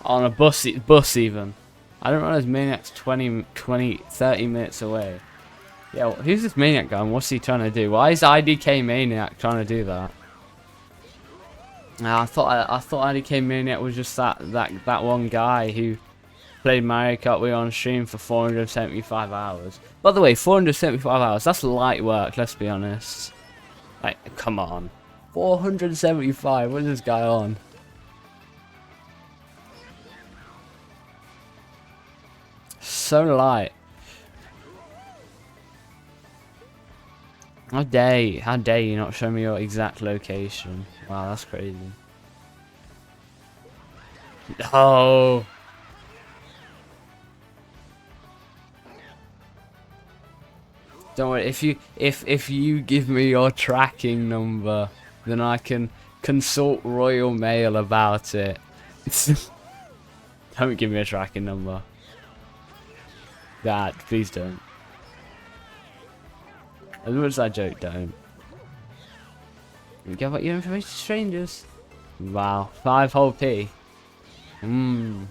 Speaker 2: On a bus even. I don't realize Maniac's 20, 30 minutes away. Yeah, well, who's this Maniac guy and what's he trying to do? Why is IDK Maniac trying to do that? I thought IDK Maniac was just that one guy who played Mario Kart Wii on stream for 475 hours. By the way, 475 hours, that's light work, let's be honest. Like, come on. 475, what is this guy on? So light. How dare you not show me your exact location? Wow, that's crazy. Oh. Don't worry, if you give me your tracking number, then I can consult Royal Mail about it. Don't give me a tracking number. Dad, please don't. As much as I joke, don't. Give out your information to strangers. Wow, 5 whole P. Only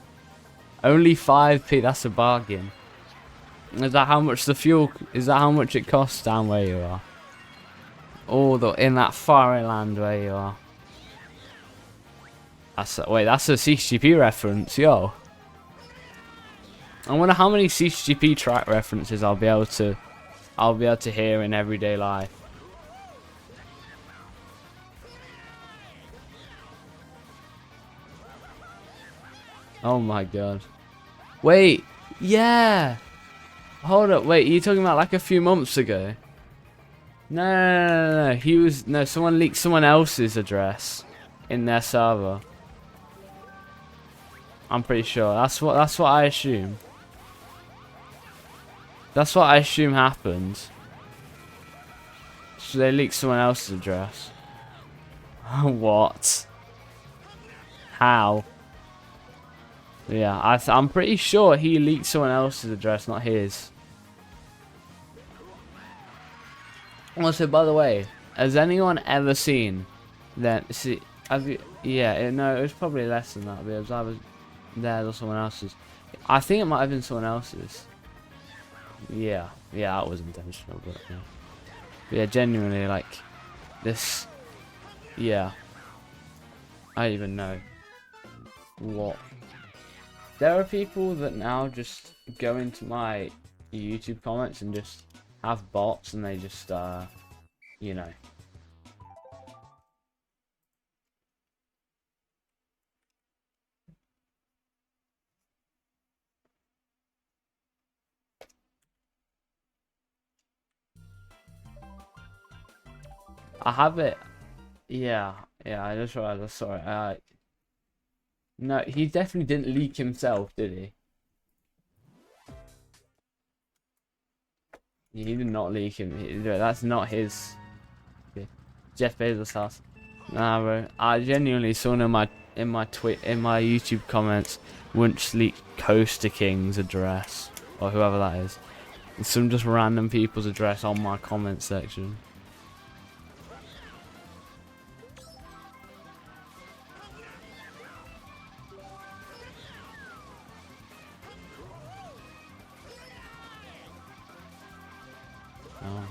Speaker 2: 5p, that's a bargain. Is that how much the fuel, is that how much it costs down where you are? Or in that far land where you are? Wait, that's a CTGP reference, yo. I wonder how many CTGP track references I'll be able to hear in everyday life. Oh my god. Wait, yeah. Hold up, wait, are you talking about like a few months ago? No. Someone leaked someone else's address in their server. I'm pretty sure. That's what I assume. That's what I assume happened. So they leaked someone else's address. What? How? Yeah, I'm pretty sure he leaked someone else's address, not his. Also, by the way, has anyone ever seen that? See, no, it was probably less than that because I was there or someone else's. I think it might have been someone else's. Yeah, that was intentional, but yeah. But yeah, genuinely, like this. Yeah, I don't even know what. There are people that now just go into my YouTube comments and just have bots and they just, you know. I have it. Yeah, I just realized, sorry. No, he definitely didn't leak himself, did he? He did not leak him. That's not his. Jeff Bezos' house. Nah, bro. I genuinely saw in my YouTube comments once leak Coaster King's address or whoever that is. It's some just random people's address on my comment section. Oh.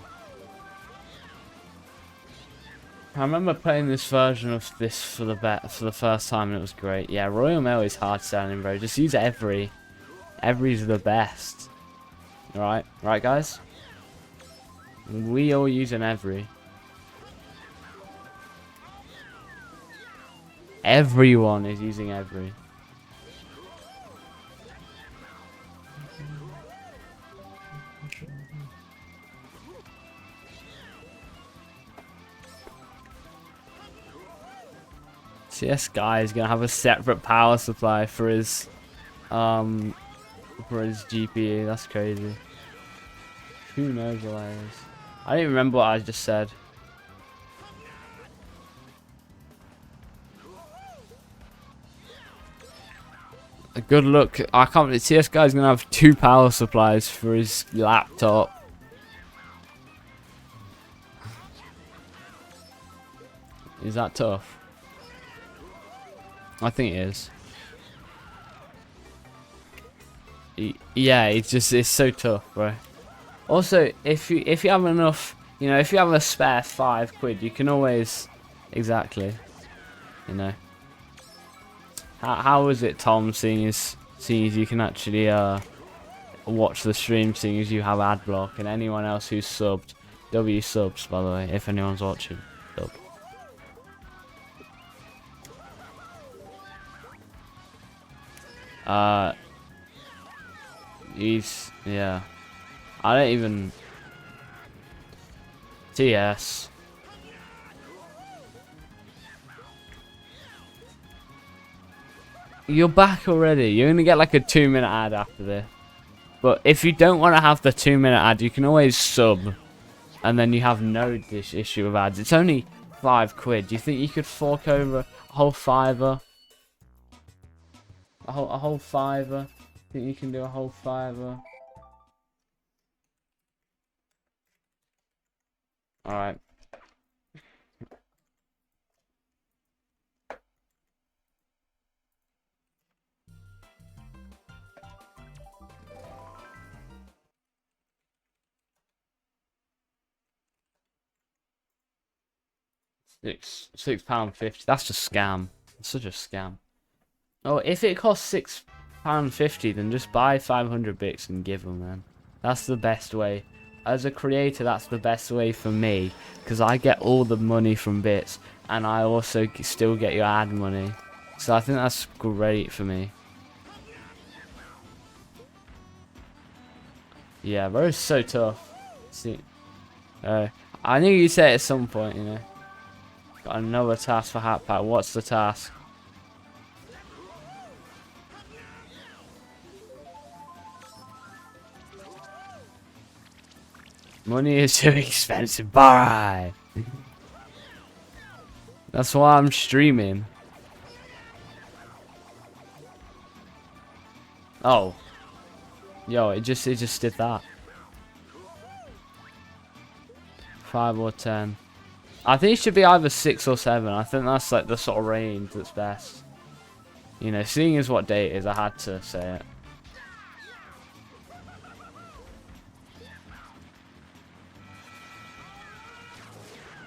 Speaker 2: I remember playing this version of this for the first time and it was great. Yeah, Royal Mail is hard selling, bro. Just use every. Every's the best. Right, guys. We all use an every. Everyone is using every. CS guy is gonna have a separate power supply for his GPU. That's crazy. Who knows what that is? I don't even remember what I just said. Good luck. I can't. CS guy's gonna have 2 power supplies for his laptop. Is that tough? I think it is. Yeah, it's so tough, bro. Also, if you have enough, you know, if you have a spare £5, you can always, exactly, you know. How is it, Tom? Seeing as you can actually watch the stream, seeing as you have ad block, and anyone else who's subbed, W subs by the way, if anyone's watching, sub. Yeah. I don't even. TS. You're back already. You're gonna get like a 2-minute ad after this. But if you don't want to have the 2-minute ad, you can always sub, and then you have no issue with ads. It's only £5. Do you think you could fork over a whole fiver? A whole fiver? Think you can do a whole fiver? Alright. £6.50. That's a scam. It's such a scam. Oh, if it costs £6.50, then just buy 500 bits and give them, man. That's the best way. As a creator, that's the best way for me, because I get all the money from bits, and I also still get your ad money. So I think that's great for me. Yeah, bro, it's so tough. See, I knew you'd say it at some point, you know. Got another task for Hat Pack. What's the task? Money is too expensive. Bye. That's why I'm streaming. Oh. Yo, it just did that. 5 or 10. I think it should be either 6 or 7. I think that's like the sort of range that's best. You know, seeing as what day it is, I had to say it.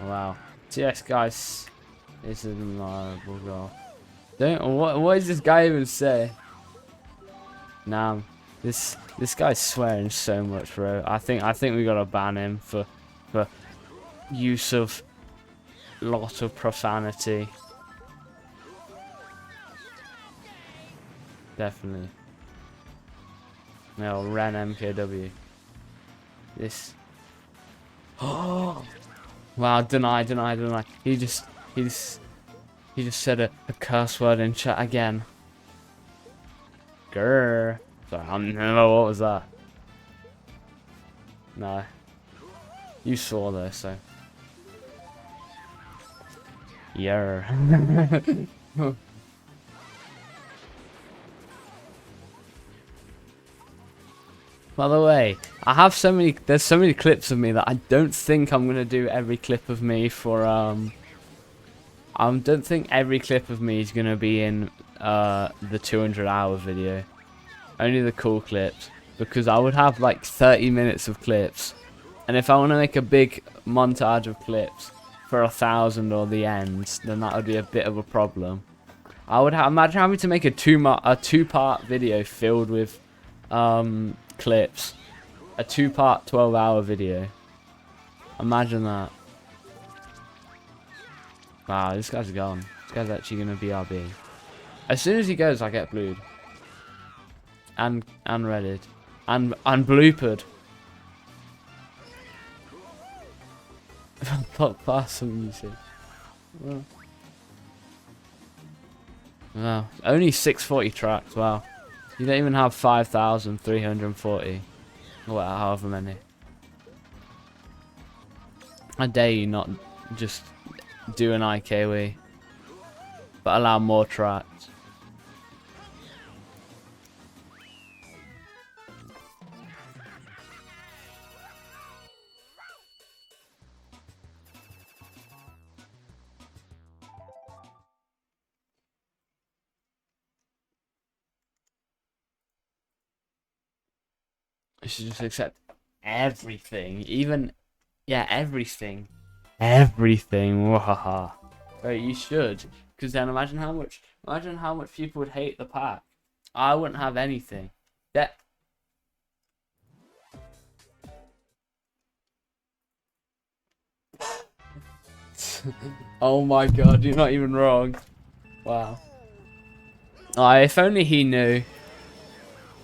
Speaker 2: Wow. TX guys, this is a horrible goal. What does this guy even say? Nah, this guy's swearing so much, bro. I think we gotta ban him for use of lot of profanity. Definitely. No, Ren MKW. This. Oh. Wow, deny. He just said a curse word in chat again. Grrr. Sorry, what was that? No, You saw though, so. Yeah. By the way, I have so many. There's so many clips of me that I don't think I'm gonna do every clip of me for I don't think every clip of me is gonna be in the 200-hour video. Only the cool clips, because I would have like 30 minutes of clips, and if I want to make a big montage of clips for 1,000 or the ends, then that would be a bit of a problem. I would imagine having to make a two-part video filled with clips, a 2-part 12-hour video. Imagine that. Wow, this guy's gone. This guy's actually gonna BRB. As soon as he goes, I get blued. And redded. And bloopered. Pop past some music. Wow. Only 640 tracks, wow. You don't even have 5,340. Or however many. I dare you not just do an IKW, but allow more tracks. You should just accept everything, even, yeah, everything. Everything, wahaha. Right, you should, because then imagine how much people would hate the pack. I wouldn't have anything. That. Oh my god, you're not even wrong. Wow. If only he knew.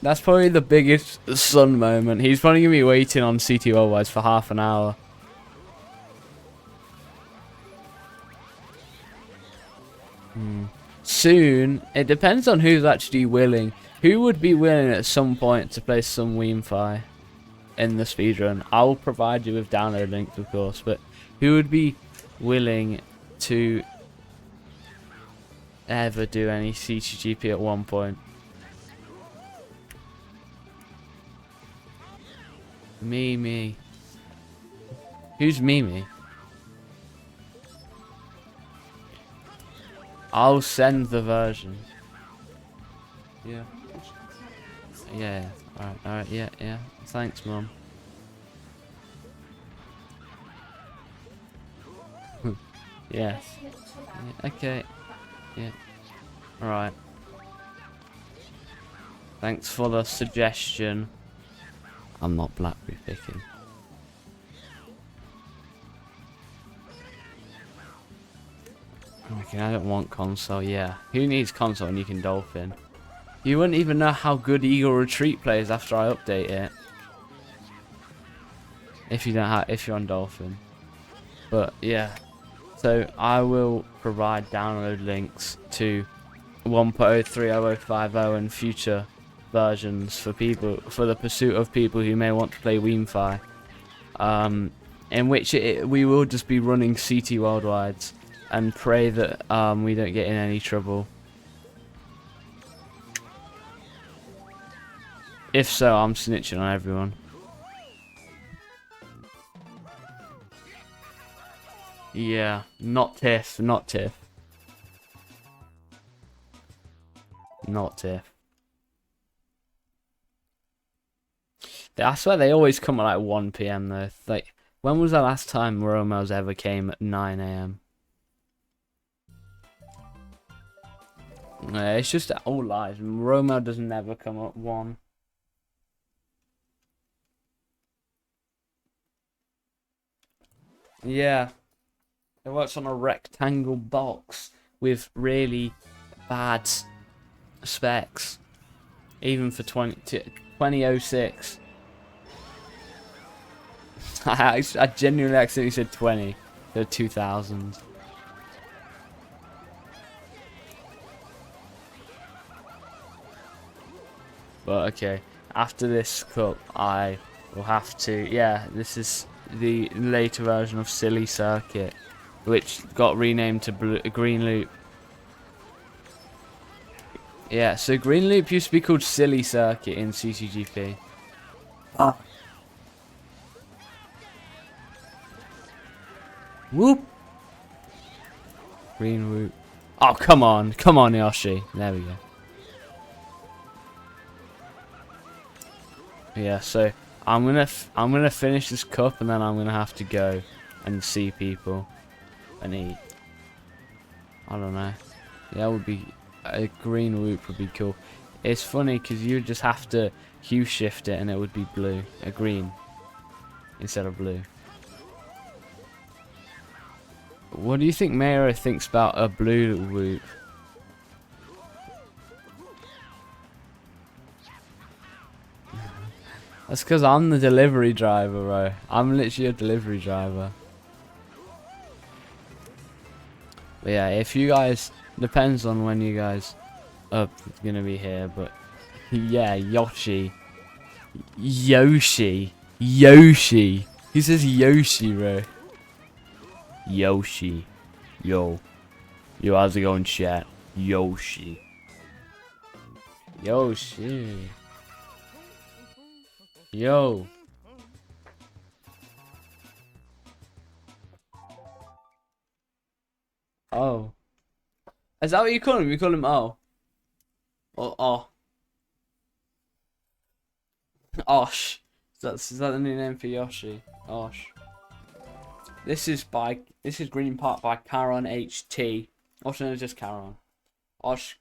Speaker 2: That's probably the biggest Sun moment. He's probably gonna be waiting on CT Worldwide for half an hour. Soon, it depends on who's actually willing. Who would be willing at some point to play some Weemfi in the speedrun? I will provide you with download links, of course, but who would be willing to ever do any CTGP at one point? Me. Who's Mimi? I'll send the version. Yeah. Yeah. Alright, yeah. Thanks, Mum. Yes. Yeah, okay. Yeah. Alright. Thanks for the suggestion. I'm not blackberry picking. Okay, I don't want console, yeah. Who needs console when you can dolphin? You wouldn't even know how good Eagle Retreat plays after I update it. If you don't have, if you're on dolphin. But yeah. So I will provide download links to 1.0, 3.0, 5.0 and future versions for people, for the pursuit of people who may want to play Weemfi. In which we will just be running CT Worldwides and pray that we don't get in any trouble. If so, I'm snitching on everyone. Yeah, not TIFF, not TIFF. Not TIFF. I swear they always come at like 1 PM though. Like, when was the last time Romeo's ever came at 9 AM? It's just all lies. Romeo does never come at 1. Yeah. It works on a rectangle box with really bad specs. Even for 2006. I genuinely accidentally said 20. So 2000. But okay, after this cup, I will have to. Yeah, this is the later version of Silly Circuit, which got renamed to Green Loop. Yeah, so Green Loop used to be called Silly Circuit in CTGP.
Speaker 1: Ah.
Speaker 2: Whoop! Green Loop. Oh, come on, Yoshi. There we go. Yeah, so I'm gonna finish this cup and then I'm gonna have to go and see people and eat. I don't know. Yeah, would be a green loop would be cool. It's funny because you just have to hue shift it and it would be blue, a green instead of blue. What do you think Mayro thinks about a blue loop? That's because I'm the delivery driver, bro. I'm literally a delivery driver. But yeah, if you guys, depends on when you guys are gonna be here, but yeah, Yoshi. Yoshi. Yoshi. He says Yoshi, bro. Yoshi. Yo. Yo, how's it going, chat? Yoshi. Yoshi. Yo. Oh. Is that what you call him? You call him O? Or O? Osh. Is that the new name for Yoshi? Osh. This is Green Park by Caron HT. Also known as just Caron. Osh.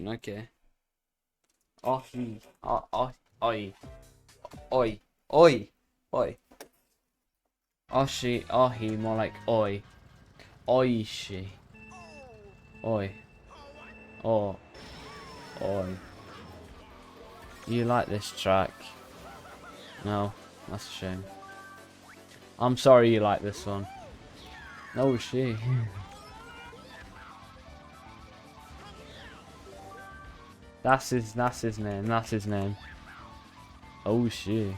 Speaker 2: Okay. Oshi. Oi. Oi. Oi. Oi. Oshi. Ohi. More like oi. Oishi. Oi. Oh. Oi. You like this track? No. That's a shame. I'm sorry you like this one. No, she. That's his name. That's his name. Oh, she.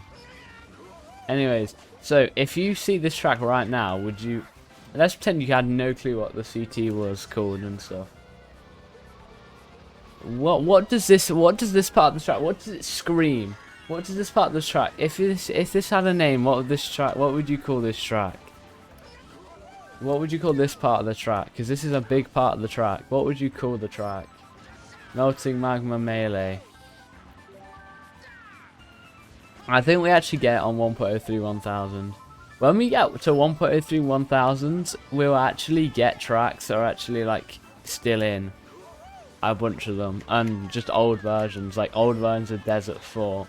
Speaker 2: Anyways, so if you see this track right now, would you? Let's pretend you had no clue what the CT was called and stuff. What does this part of the track? What does it scream? What does this part of the track? If this had a name, what would you call this track? What would you call this part of the track? Because this is a big part of the track. What would you call the track? Melting Magma Melee. I think we actually get it on 1.03 1000. When we get to 1.03 1000, we'll actually get tracks that are actually like still in. A bunch of them. And just old versions. Like old versions of Desert Fort.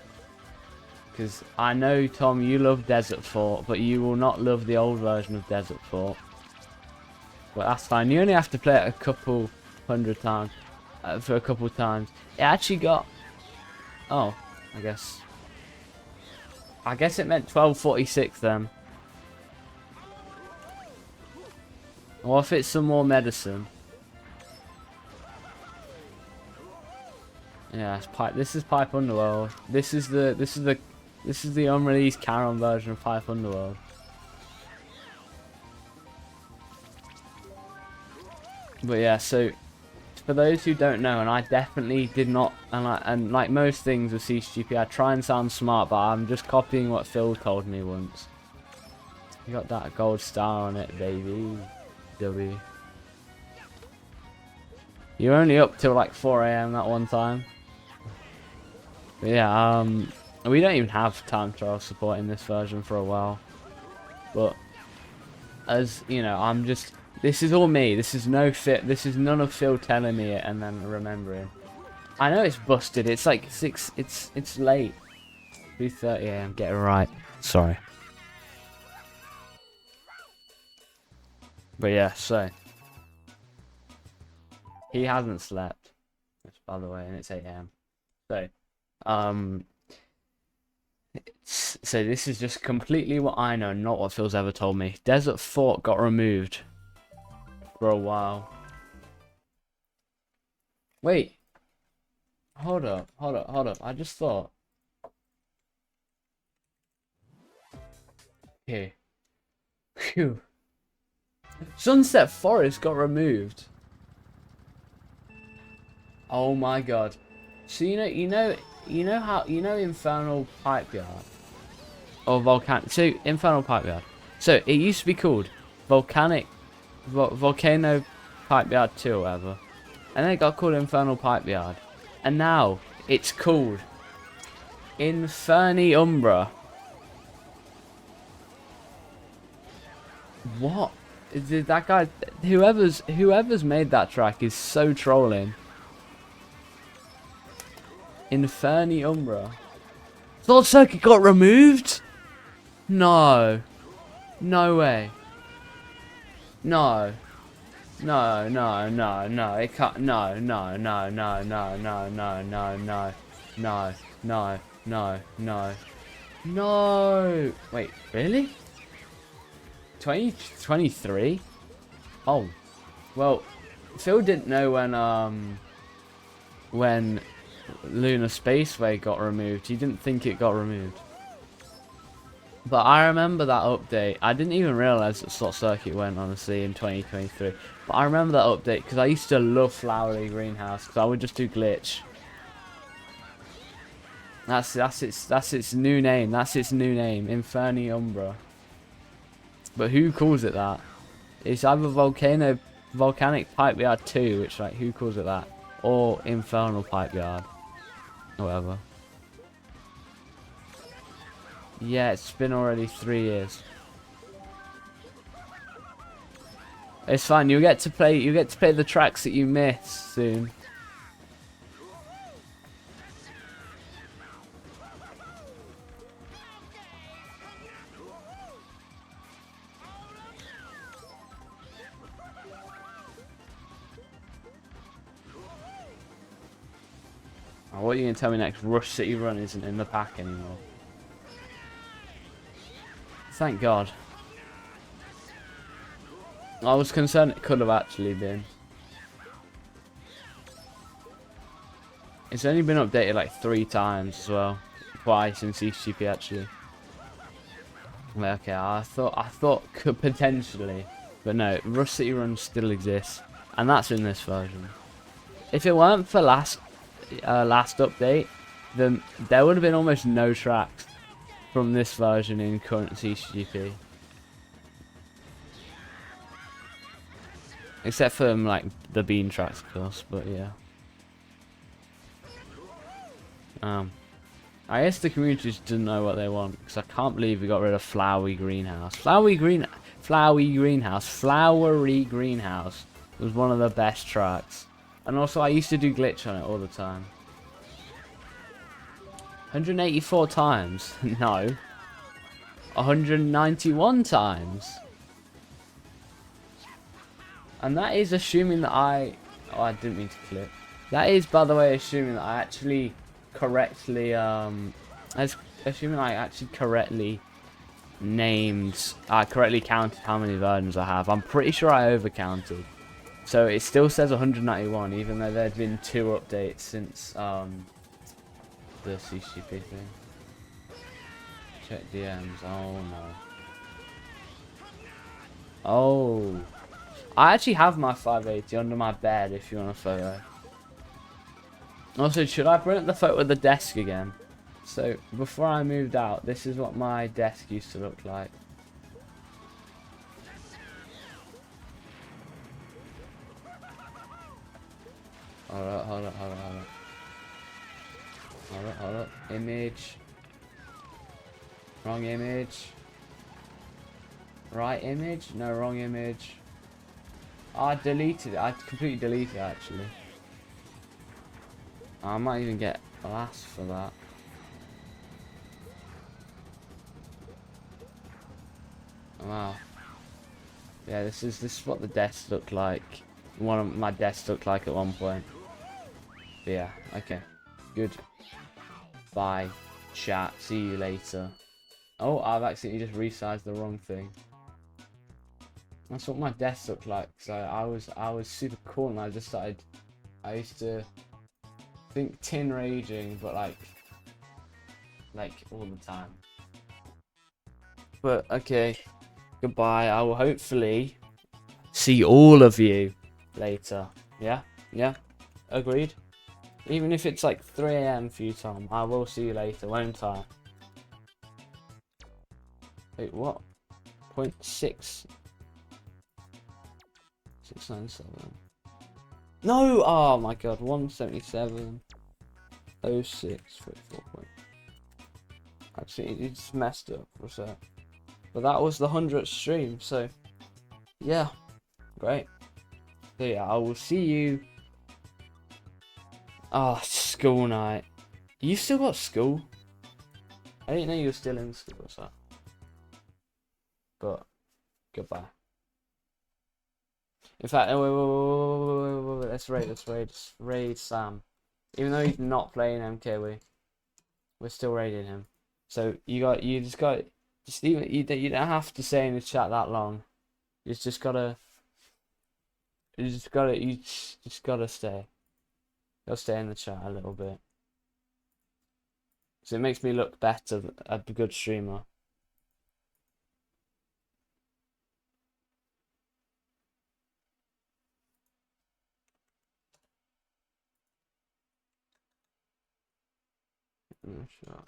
Speaker 2: Because I know, Tom, you love Desert Fort, but you will not love the old version of Desert Fort. But that's fine. You only have to play it a couple hundred times. For a couple times. It actually got... Oh, I guess it meant 1246 then. Or if it's some more medicine. Yeah, it's pipe. This is Pipe Underworld. This is the unreleased Caron version of Pipe Underworld. But yeah, so for those who don't know, and I definitely did not, and like most things with CTGP, I try and sound smart, but I'm just copying what Phil told me once. You got that gold star on it, baby. W. You're only up till like 4 AM that one time. But yeah, we don't even have time trial support in this version for a while. But as you know, this is all me. This is none of Phil telling me it and then remembering. I know it's busted. It's like 6. It's late. 3:30 AM. Get it right. Sorry. But yeah, so he hasn't slept. By the way, and it's 8 AM. So, so this is just completely what I know, not what Phil's ever told me. Desert Fort got removed for a while. Wait. Hold up. I just thought. Okay.
Speaker 1: Phew. Sunset Forest got removed. Oh my god. So you know Infernal Pipe Yard? Or Volcanic. So Infernal Pipe Yard. So it used to be called Volcano Pipe Yard 2 or whatever. And then it got called Infernal Pipe Yard. And now it's called Inferni Umbra. What? Did that guy, whoever's made that track is so trolling. Inferni Umbra. Sword Circuit got removed? No. No way. No. No, no, no, no. It can't. No, no, no, no, no, no, no, no, no. No, no, no, no. No. Wait, really? 2023? Oh. Well, Phil didn't know when Lunar Spaceway got removed. He didn't think it got removed. But I remember that update. I didn't even realise that Slot Circuit went, honestly, in 2023. But I remember that update because I used to love Flowery Greenhouse because I would just do glitch. That's its new name. That's its new name, Inferni Umbra. But who calls it that? It's either Volcanic Pipe Yard 2, which like who calls it that, or Infernal Pipe Yard, or whatever. Yeah, it's been already 3 years. It's fine. You get to play the tracks that you missed soon. Oh, what are you going to tell me next? Rush City Run isn't in the pack anymore. Thank God. I was concerned it could have actually been. It's only been updated like 3 times as well. Twice in CTGP actually. Okay, I thought could potentially. But no, Rush City Run still exists. And that's in this version. If it weren't for last update, then there would have been almost no tracks from this version in current CTGP. Except for like the bean tracks, of course, but yeah. I guess the community just didn't know what they want, because I can't believe we got rid of Flowery Greenhouse. Flowery Greenhouse was one of the best tracks. And also I used to do glitch on it all the time. 184 times? No. 191 times. And that is assuming that I didn't mean to click. That is, by the way, assuming that I actually correctly, assuming I actually correctly correctly counted how many versions I have. I'm pretty sure I overcounted. So it still says 191, even though there'd been 2 updates since, the CCP thing. Check DMs, oh no. Oh. I actually have my 580 under my bed if you want a photo. Also, should I bring up the photo of the desk again? So, before I moved out, this is what my desk used to look like. Hold up. Image. Wrong image. Right image? No, wrong image. I deleted it. I completely deleted it, actually. I might even get glass for that. Wow. Yeah, this is what the desk looked like. One of my desks looked like at one point. But yeah, okay. Good. Bye. Chat. See you later. Oh, I've accidentally just resized the wrong thing. That's what my desk looked like. So I was super cool, and I just started. I used to think tin raging, but like all the time. But okay.
Speaker 2: goodbye. I will hopefully see all of you later. Yeah? Yeah? Agreed? Even if it's like 3 AM for you, Tom, I will see you later, won't I? Wait, what? 0.6 697. No! Oh my god, 177. 06 34 point. Actually, it just messed up for a sec. But that was the 100th stream, so yeah, great. So yeah, I will see you. Ah, school night. You still got school? I didn't know you were still in school, so. But goodbye. In fact, wait, let's raid Sam. Even though he's not playing MKW, we're still raiding him. So you even you don't have to stay in the chat that long. You just gotta stay. You'll stay in the chat a little bit. So it makes me look better, a good streamer. Sure.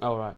Speaker 2: All right.